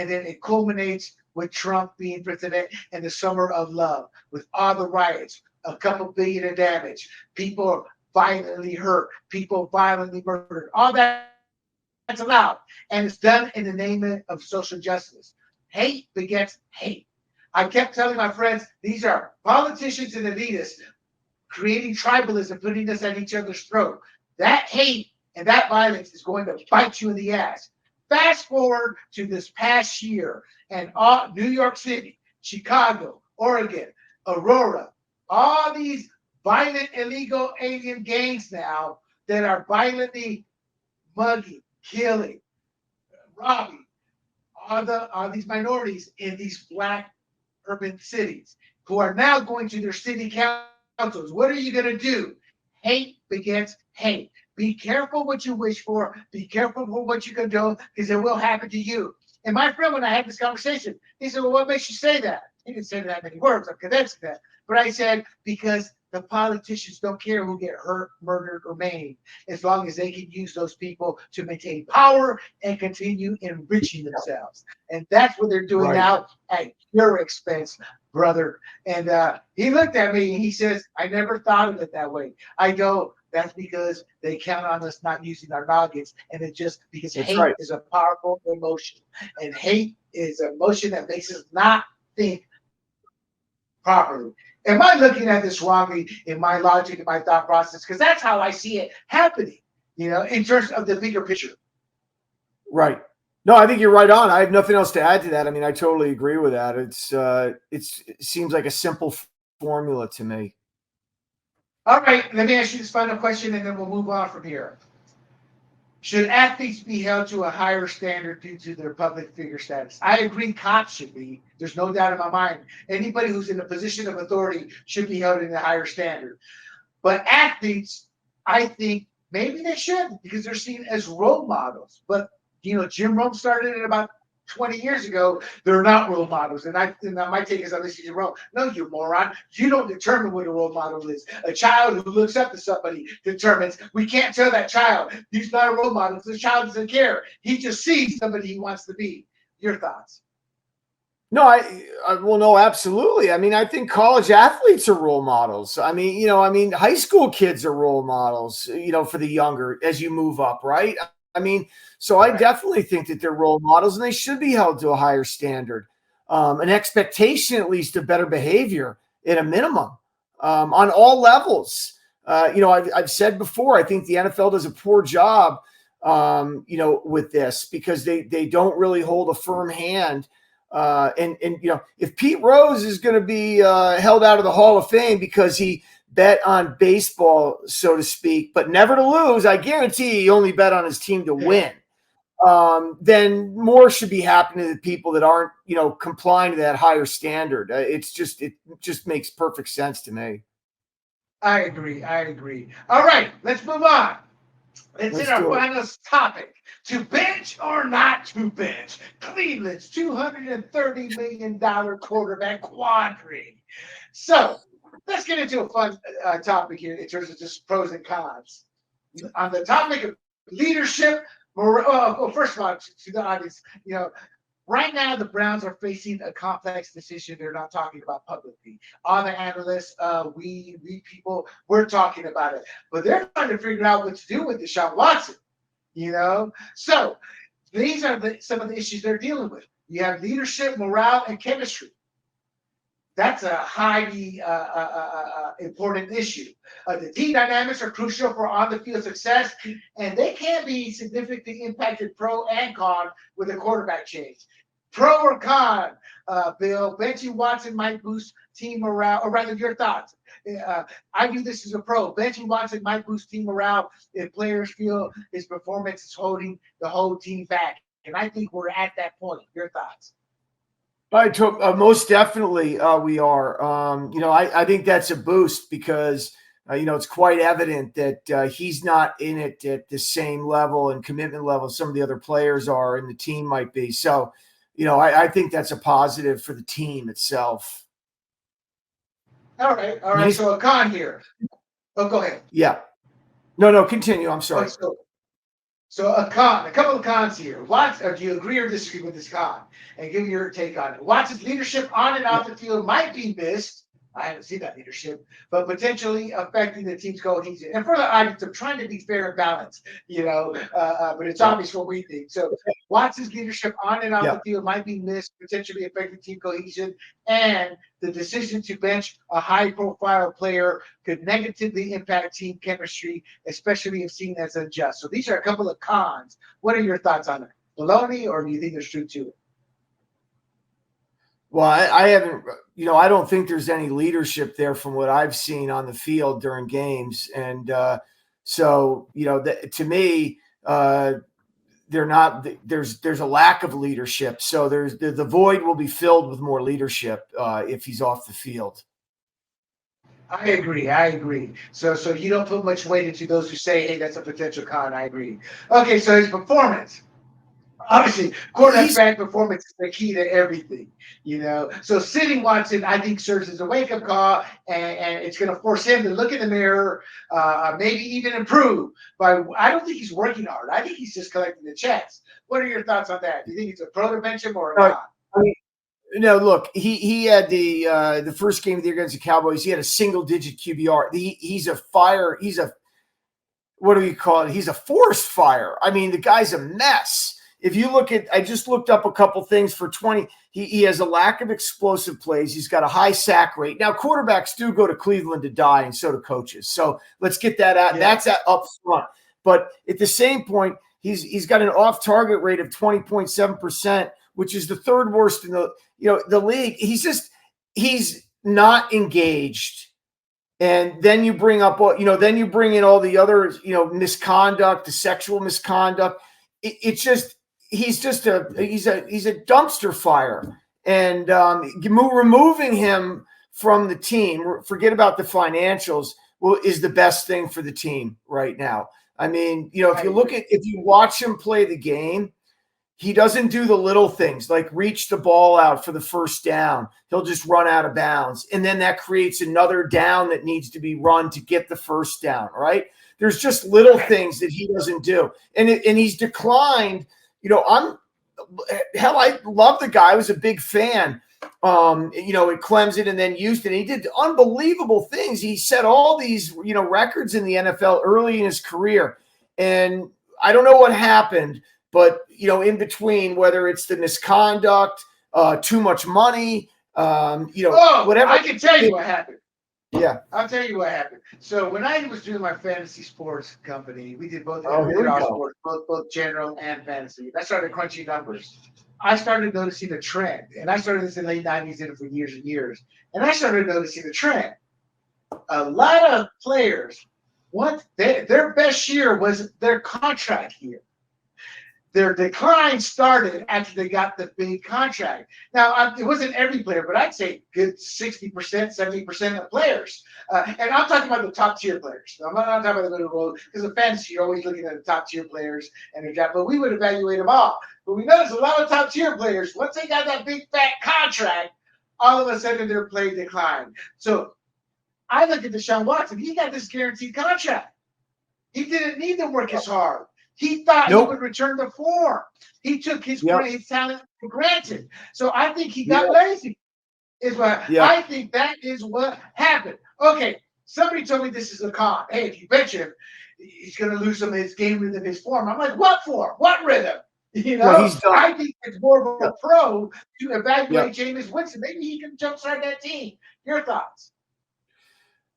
S1: and then it culminates with Trump being president and the summer of love, with all the riots, a couple billion in damage, people violently hurt, people violently murdered, all that's allowed, and it's done in the name of social justice. Hate begets hate. I kept telling my friends, these are politicians and elitists creating tribalism, putting us at each other's throat. That hate and that violence is going to bite you in the ass. Fast forward to this past year, and all New York City, Chicago, Oregon, Aurora, all these violent illegal alien gangs now that are violently mugging, killing, robbing all these minorities in these black urban cities who are now going to their city councils. What are you going to do? Hate begets hate. Be careful what you wish for. Be careful for what you condone, because it will happen to you. And my friend, when I had this conversation, he said, well, what makes you say that? He didn't say that many words. I'm condensing that. But I said, because the politicians don't care who get hurt, murdered, or maimed, as long as they can use those people to maintain power and continue enriching themselves. And that's what they're doing now at your expense, brother. And he looked at me and he says, I never thought of it that way. I go, that's because they count on us not using our noggins. And it just because hate is a powerful emotion. And hate is an emotion that makes us not think properly. Am I looking at this wrongly in my logic and my thought process? Because that's how I see it happening, in terms of the bigger picture.
S2: Right. No, I think you're right on. I have nothing else to add to that. I mean, I totally agree with that. It seems like a simple formula to me.
S1: All right, let me ask you this final question, and then we'll move on from here. Should athletes be held to a higher standard due to their public figure status? I agree cops should be. There's no doubt in my mind. Anybody who's in a position of authority should be held in a higher standard. But athletes, I think maybe they should, because they're seen as role models. But, Jim Rome started it about 20 years ago. They're not role models. And my take is, unless you're wrong. No, you moron. You don't determine what a role model is. A child who looks up to somebody determines. We can't tell that child he's not a role model. The child doesn't care. He just sees somebody he wants to be. Your thoughts?
S2: No, well, no, absolutely. I mean, I think college athletes are role models. I mean, high school kids are role models, for the younger as you move up, right? I mean, so I definitely think that they're role models and they should be held to a higher standard, an expectation, at least, of better behavior at a minimum, on all levels. I've said before, I think the NFL does a poor job, with this, because they don't really hold a firm hand. And if Pete Rose is going to be held out of the Hall of Fame because he bet on baseball, so to speak, but never to lose, I guarantee he only bet on his team to win. Then more should be happening to the people that aren't, complying to that higher standard. It just makes perfect sense to me.
S1: I agree. All right, let's move on. Let's hit our final topic. To bench or not to bench? Cleveland's $230 million quarterback quandary. So let's get into a fun topic here in terms of just pros and cons. On the topic of leadership, first of all, to the audience, right now the Browns are facing a complex decision they're not talking about publicly. All the analysts, we people, we're talking about it. But they're trying to figure out what to do with Deshaun Watson. So these are some of the issues they're dealing with. You have leadership, morale, and chemistry. That's a highly important issue. The team dynamics are crucial for on-the-field success, and they can be significantly impacted pro and con with a quarterback change. Pro or con, Bill, benching Watson might boost team morale, or rather your thoughts. I view this as a pro. Benching Watson might boost team morale if players feel his performance is holding the whole team back. And I think we're at that point. Your thoughts?
S2: Most definitely we are. I think that's a boost because, it's quite evident that he's not in it at the same level and commitment level some of the other players are and the team might be. So, I think that's a positive for the team itself.
S1: All right. So a con here. Oh, go ahead.
S2: Yeah. No, continue. I'm sorry.
S1: So a couple of cons here. Do you agree or disagree with this con? And give me your take on it. Watson's leadership on and off the field might be missed. I haven't seen that leadership, but potentially affecting the team's cohesion. And for the audience, I'm trying to be fair and balanced, but it's obvious what we think. So Watson's leadership on and off
S2: Yeah.
S1: the field might be missed, potentially affecting team cohesion, and the decision to bench a high-profile player could negatively impact team chemistry, especially if seen as unjust. So these are a couple of cons. What are your thoughts on it? Baloney, or do you think there's truth to it?
S2: Well, I haven't, I don't think there's any leadership there from what I've seen on the field during games. And so, to me, they're not, there's a lack of leadership. So the void will be filled with more leadership if he's off the field.
S1: I agree. So you don't put much weight into those who say, hey, that's a potential con. I agree. Okay, so his performance. Obviously, quarterback performance is the key to everything, So sitting Watson, I think, serves as a wake-up call, and it's going to force him to look in the mirror, maybe even improve. But I don't think he's working hard. I think he's just collecting the checks. What are your thoughts on that? Do you think it's a pro to bench him or not?
S2: No, look, he had the first game of the year against the Cowboys. He had a single-digit QBR. He's a fire. What do you call it? He's a forest fire. I mean, the guy's a mess. If you look at, I just looked up a couple things for 20. He has a lack of explosive plays. He's got a high sack rate. Now, quarterbacks do go to Cleveland to die, and so do coaches. So let's get that out. Yeah. That's up front. But at the same point, he's got an off-target rate of 20.7%, which is the third worst in the league. He's not engaged. And then you bring up, then you bring in all the other, misconduct, the sexual misconduct. It's just, he's a dumpster fire, and removing him from the team, forget about the financials, is the best thing for the team right now. I mean, if you watch him play the game, he doesn't do the little things like reach the ball out for the first down. He'll just run out of bounds. And then that creates another down that needs to be run to get the first down, right? There's just little things that he doesn't do. And he's declined. I love the guy. I was a big fan, at Clemson and then Houston. He did unbelievable things. He set all these, records in the NFL early in his career. And I don't know what happened, but, in between, whether it's the misconduct, too much money, whatever.
S1: I can tell you what happened.
S2: Yeah.
S1: I'll tell you what happened. So when I was doing my fantasy sports company, we did both sports, both general and fantasy. I started crunching numbers. I started noticing a trend, and I started this in the late 90s, did it for years and years. And I started noticing the trend. A lot of players, their best year was their contract year. Their decline started after they got the big contract. Now, it wasn't every player, but I'd say good 60%, 70% of players. And I'm talking about the top tier players. I'm not talking about the middle road, because the fantasy, you're always looking at the top tier players and their job, but we would evaluate them all. But we noticed a lot of top tier players, once they got that big fat contract, all of a sudden their play declined. So I look at Deshaun Watson. He got this guaranteed contract. He didn't need to work as hard. He thought he would return to form. He took his talent for granted. So I think he got lazy. I think that is what happened. Okay, somebody told me this is a con. Hey, if you bench him, he's going to lose some of his game rhythm, his form. I'm like, what form? What rhythm? I think it's more of a pro to evaluate Jameis Winston. Maybe he can jumpstart that team. Your thoughts?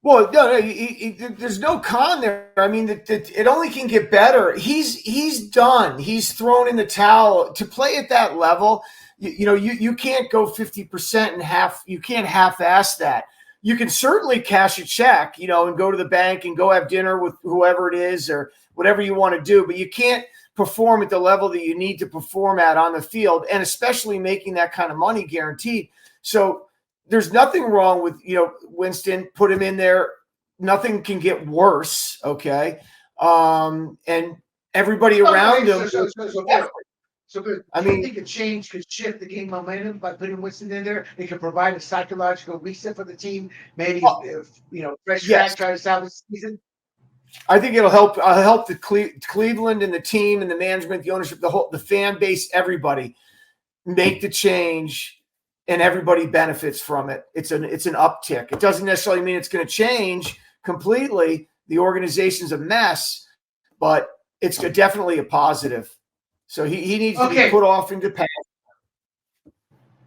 S2: Well, no, there's no con there. I mean, it only can get better. He's done. He's thrown in the towel. To play at that level, you can't go 50% and half. You can't half-ass that. You can certainly cash a check, and go to the bank and go have dinner with whoever it is or whatever you want to do. But you can't perform at the level that you need to perform at on the field, and especially making that kind of money guaranteed. So there's nothing wrong with, Winston, put him in there. Nothing can get worse. Okay. And everybody around him.
S1: I think a change could shift the game momentum by putting Winston in there. It could provide a psychological reset for the team. Maybe, fresh track, try to salvage the season.
S2: I think it'll help the Cleveland and the team and the management, the ownership, the fan base, everybody make the change, and everybody benefits from it. It's an uptick. It doesn't necessarily mean it's going to change completely. The organization's a mess, but it's definitely a positive. So he needs to be put off into past.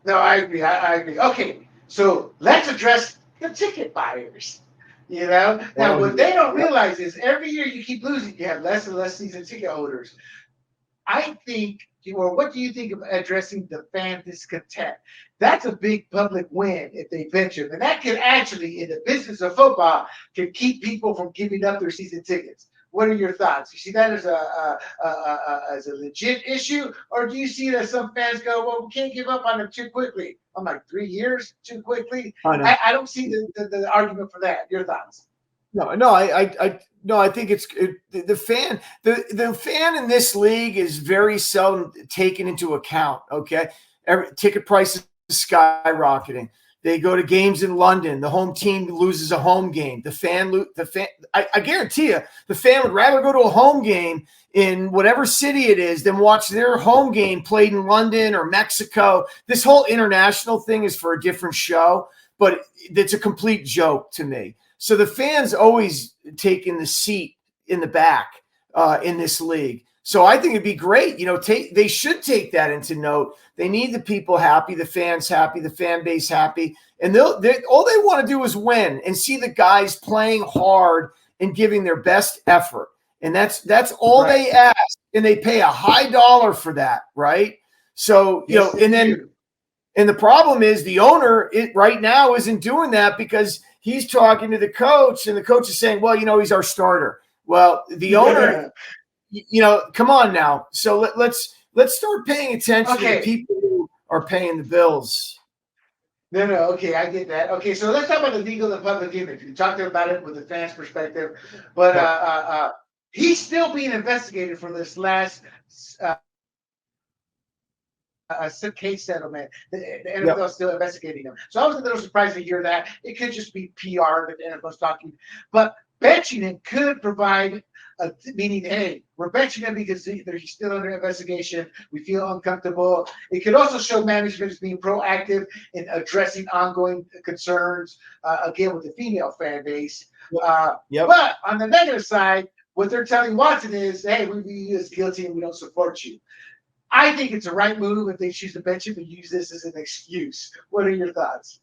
S1: No, I agree. I agree. Okay, so let's address the ticket buyers. Now what they don't realize is every year you keep losing, you have less and less season ticket holders. I think, or what do you think of addressing the fan discontent? That's a big public win if they venture, and that can actually, in the business of football, can keep people from giving up their season tickets. What are your thoughts? You see that as a legit issue, or do you see that some fans go, "Well, we can't give up on them too quickly"? I'm like 3 years too quickly. I don't see the argument for that. Your thoughts?
S2: No, I think the fan. The fan in this league is very seldom taken into account. Okay, ticket prices skyrocketing. They go to games in London. The home team loses a home game. I guarantee you, the fan would rather go to a home game in whatever city it is than watch their home game played in London or Mexico. This whole international thing is for a different show, but it's a complete joke to me. So the fans always taking the seat in the back in this league. So I think it'd be great. They should take that into note. They need the people happy, the fans happy, the fan base happy. And all they want to do is win and see the guys playing hard and giving their best effort. And that's all they ask. And they pay a high dollar for that, right? So, and the problem is the owner right now isn't doing that because he's talking to the coach, and the coach is saying, well, he's our starter. Well, the owner, come on now. So let's start paying attention to the people who are paying the bills.
S1: No, okay, I get that. Okay, so let's talk about the legal and public image. We talked about it with the fans' perspective, but he's still being investigated for this last case settlement. The NFL is still investigating him. So I was a little surprised to hear that. It could just be PR that the NFL is talking, but benching him could provide meaning, hey, we're benching him because he's still under investigation. We feel uncomfortable. It could also show management is being proactive in addressing ongoing concerns, again, with the female fan base. But on the negative side, what they're telling Watson is, hey, we view you as guilty and we don't support you. I think it's a right move if they choose to bench him and use this as an excuse. What are your thoughts?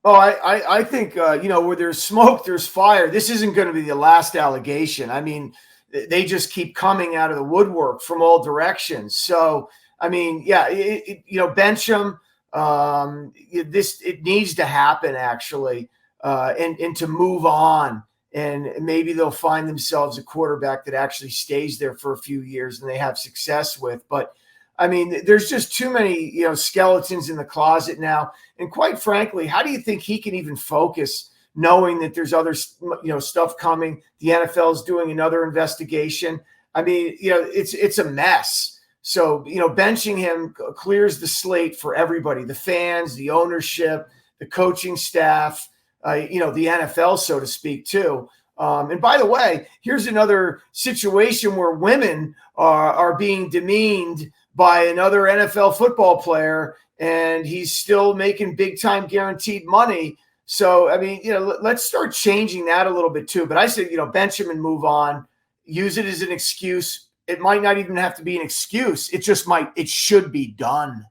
S2: Oh, I think, where there's smoke, there's fire. This isn't going to be the last allegation. I mean, they just keep coming out of the woodwork from all directions. So, I mean, bench him. It needs to happen, actually, and to move on. And maybe they'll find themselves a quarterback that actually stays there for a few years and they have success with. But I mean, there's just too many, skeletons in the closet now. And quite frankly, how do you think he can even focus knowing that there's other, stuff coming? The NFL is doing another investigation. I mean, it's a mess. So, benching him clears the slate for everybody, the fans, the ownership, the coaching staff, the NFL, so to speak, too. And by the way, here's another situation where women are being demeaned by another NFL football player, and he's still making big time guaranteed money. So, I mean, let's start changing that a little bit too. But I say, bench him and move on. Use it as an excuse. It might not even have to be an excuse. It should be done.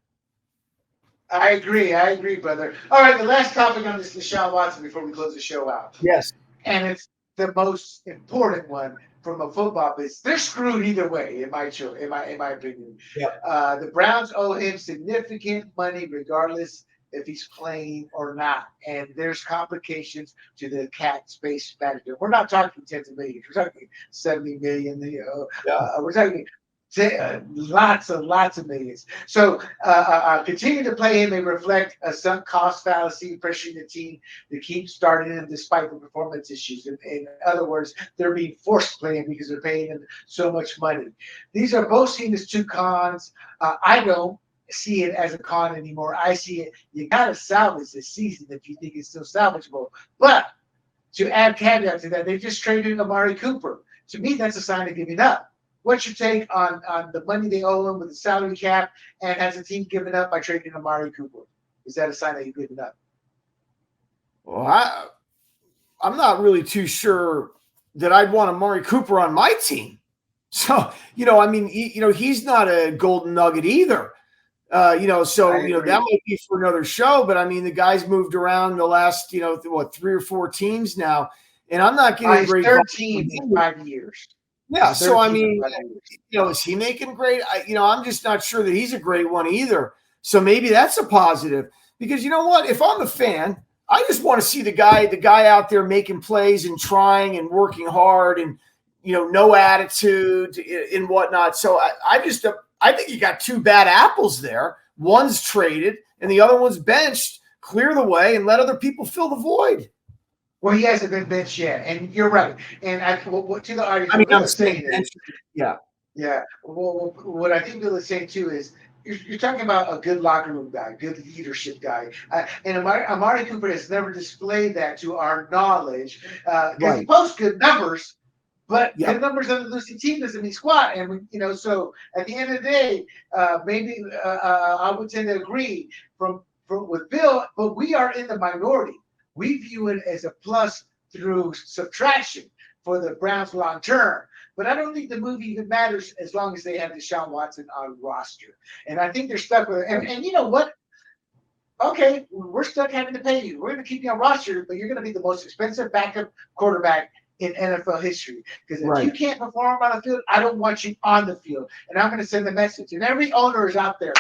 S1: I agree, brother. All right, the last topic on this Deshaun Watson before we close the show out.
S2: Yes.
S1: And it's the most important one from a football business. They're screwed either way, in my opinion.
S2: Yep.
S1: The Browns owe him significant money regardless if he's playing or not. And there's complications to the cap space management. We're not talking tens of millions. We're talking 70 million. We're talking lots of millions. So continue to play him and reflect a sunk cost fallacy, pressuring the team to keep starting him despite the performance issues. In other words, they're being forced to play him because they're paying him so much money. These are both seen as two cons. I don't see it as a con anymore. I see it, you got to salvage this season if you think it's still salvageable. But to add caveat to that, they just traded Amari Cooper. To me, that's a sign of giving up. What's your take on the money they owe him with the salary cap, and has the team given up by trading Amari Cooper? Is that a sign that you've given up?
S2: Well, I'm not really too sure that I'd want Amari Cooper on my team. So, I mean, he's not a golden nugget either. That might be for another show, but I mean, the guy's moved around the last, 3 or 4 teams now, and I'm not getting great.
S1: 13 in 5 years.
S2: Yeah. So, I mean, is he making great? I'm just not sure that he's a great one either. So maybe that's a positive, because you know what? If I'm a fan, I just want to see the guy out there making plays and trying and working hard and, no attitude and whatnot. So I think you got 2 bad apples there. One's traded and the other one's benched. Clear the way and let other people fill the void.
S1: Well, he hasn't been benched yet, and you're right. And to the audience,
S2: I'm saying, yeah.
S1: Well, what I think Bill is saying too is you're talking about a good locker room guy, good leadership guy, and Amari Cooper has never displayed that to our knowledge because he posts good numbers. But the numbers on the losing team doesn't mean squat. And, so at the end of the day, maybe I would tend to agree with Bill, but we are in the minority. We view it as a plus through subtraction for the Browns long term. But I don't think the move even matters as long as they have Deshaun Watson on roster. And I think they're stuck with it. And you know what? Okay, we're stuck having to pay you. We're going to keep you on roster, but you're going to be the most expensive backup quarterback in NFL history. Because if you can't perform on the field, I don't want you on the field. And I'm going to send a message. And every owner is out there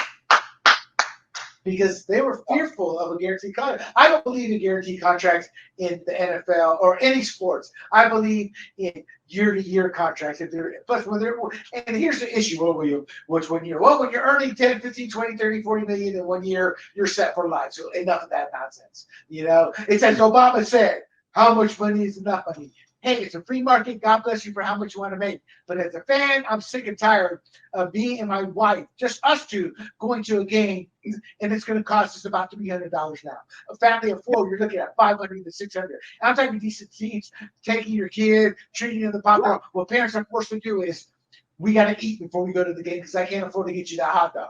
S1: because they were fearful of a guaranteed contract. I don't believe in guaranteed contracts in the NFL or any sports. I believe in year-to-year contracts. And here's the issue, which 1 year? Well, when you're earning 10, 15, 20, 30, 40 million in 1 year, you're set for life. So enough of that nonsense. It's as Obama said, how much money is enough money? Hey, it's a free market. God bless you for how much you want to make. But as a fan, I'm sick and tired of me and my wife, just us two, going to a game, and it's going to cost us about $300 now. A family of 4, you're looking at $500 to $600. I'm talking decent seats, taking your kid, treating them the popcorn. What parents are forced to do is, we got to eat before we go to the game because I can't afford to get you that hot dog.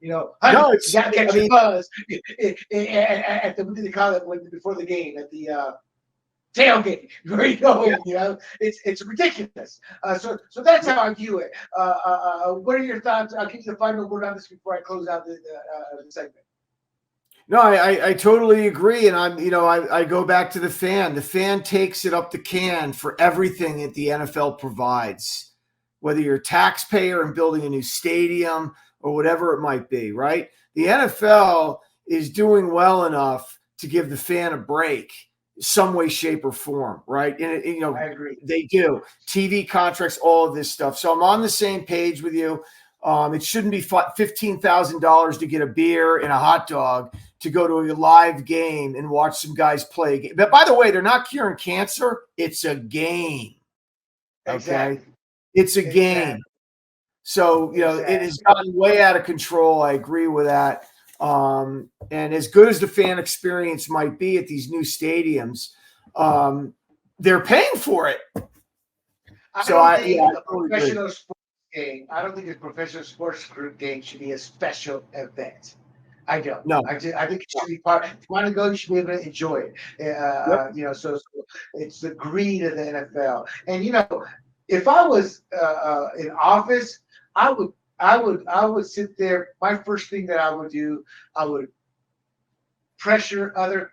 S1: You got to catch your buzz at the, what do they call it before the game, at the tailgate. Where you going? It's ridiculous. So that's how I view it. What are your thoughts? I'll give you the final word on this before I close out the segment.
S2: No, I totally agree, and I go back to the fan. The fan takes it up the can for everything that the NFL provides, whether you're a taxpayer and building a new stadium or whatever it might be. Right? The NFL is doing well enough to give the fan a break. Some way, shape, or form, right? And
S1: I agree.
S2: They do. TV contracts, all of this stuff. So I'm on the same page with you. It shouldn't be $15,000 to get a beer and a hot dog to go to a live game and watch some guys play. But by the way, they're not curing cancer. It's a game. Okay,
S1: exactly.
S2: It's a game. So it has gotten way out of control. I agree with that. And as good as the fan experience might be at these new stadiums, they're paying for it.
S1: I don't think a professional sports group game should be a special event. I don't.
S2: No.
S1: I think it should be part. If you want to go, you should be able to enjoy it. So it's the greed of the NFL. And if I was in office, I would sit there. My first thing that I would do, I would pressure other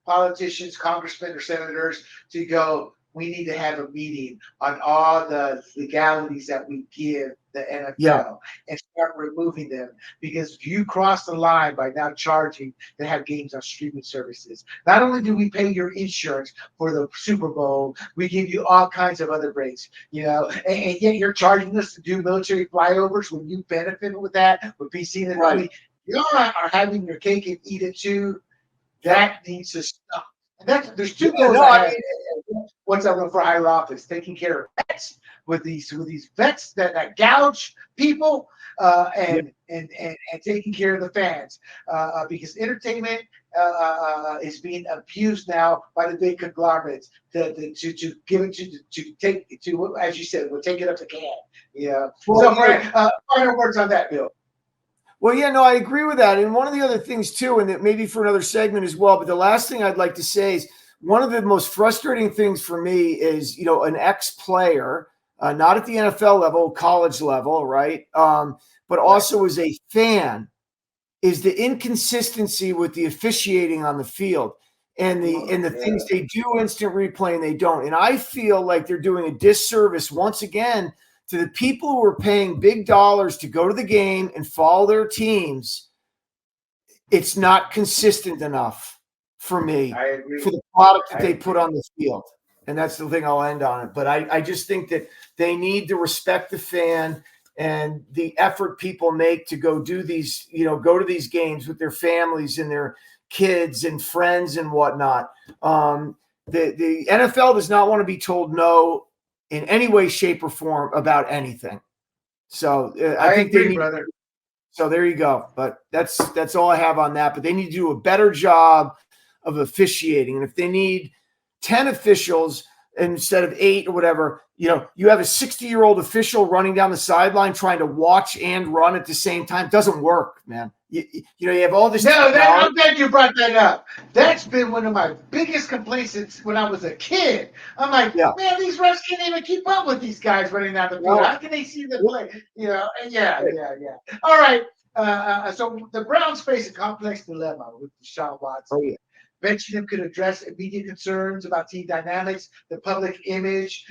S1: politicians, congressmen, or senators to go, we need to have a meeting on all the legalities that we give the NFL and start removing them, because you cross the line by now charging to have games on streaming services. Not only do we pay your insurance for the Super Bowl, we give you all kinds of other breaks, and yet you're charging us to do military flyovers when you benefit with that, with PC and money. You are having your cake and eat it too. That needs to stop. And there's two goals I have. Once I run for higher office, taking care of vets, with these vets that gouge people and taking care of the fans because entertainment is being abused now by the big conglomerates to give it to take to, as you said, we'll take it up the can. Yeah.
S2: Well,
S1: So, final words on that, Bill.
S2: Well, yeah, no, I agree with that. And one of the other things too, and that maybe for another segment as well, but the last thing I'd like to say is one of the most frustrating things for me is, an ex-player, not at the NFL level, college level, right? But also as a fan, is the inconsistency with the officiating on the field and the things they do instant replay and they don't. And I feel like they're doing a disservice once again to the people who are paying big dollars to go to the game and follow their teams. It's not consistent enough for me for the product that they put on the field. And that's the thing, I'll end on it. But I just think that they need to respect the fan and the effort people make to go do these, go to these games with their families and their kids and friends and whatnot. The NFL does not want to be told no in any way, shape, or form about anything. So I think
S1: agree,
S2: they need.
S1: Brother.
S2: So there you go. But that's all I have on that. But they need to do a better job of officiating. And if they need 10 officials instead of 8 or whatever, you have a 60-year-old official running down the sideline trying to watch and run at the same time. Doesn't work, man. You have all this.
S1: No, I'm glad you brought that up. That's been one of my biggest complaints since when I was a kid. I'm like, man, these refs can't even keep up with these guys running down the field. How can they see the play? Yeah. All right. So the Browns face a complex dilemma with Deshaun Watson.
S2: Oh, yeah.
S1: Benching him could address immediate concerns about team dynamics, the public image.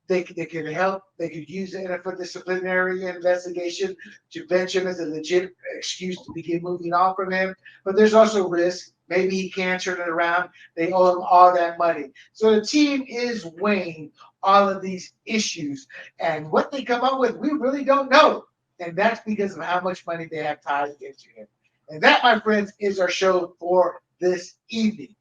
S1: They could help. They could use the NFL disciplinary investigation to bench him as a legit excuse to begin moving on from him. But there's also risk. Maybe he can't turn it around. They owe him all that money. So the team is weighing all of these issues. And what they come up with, we really don't know. And that's because of how much money they have tied into him. And that, my friends, is our show for this evening.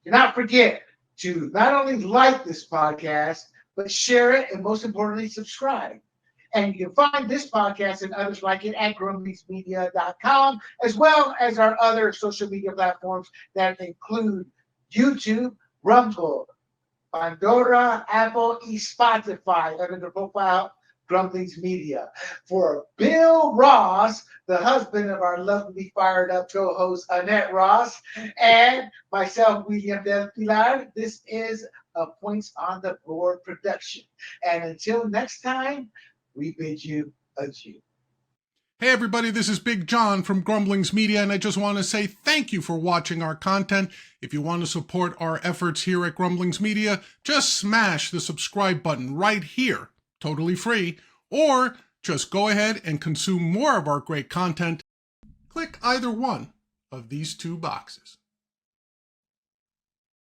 S1: Do not forget to not only like this podcast, but share it and most importantly, subscribe. And you can find this podcast and others like it at grumblingsmedia.com, as well as our other social media platforms that include YouTube, Rumble, Pandora, Apple, and Spotify under the profile Grumblings Media. For Bill Ross, the husband of our lovely fired up co-host Annette Ross, and myself, William Del Pilar, this is a Points on the Board production. And until next time, we bid you adieu.
S4: Hey everybody, this is Big John from Grumblings Media, and I just want to say thank you for watching our content. If you want to support our efforts here at Grumblings Media, just smash the subscribe button right here, totally free, or just go ahead and consume more of our great content. Click either one of these 2 boxes.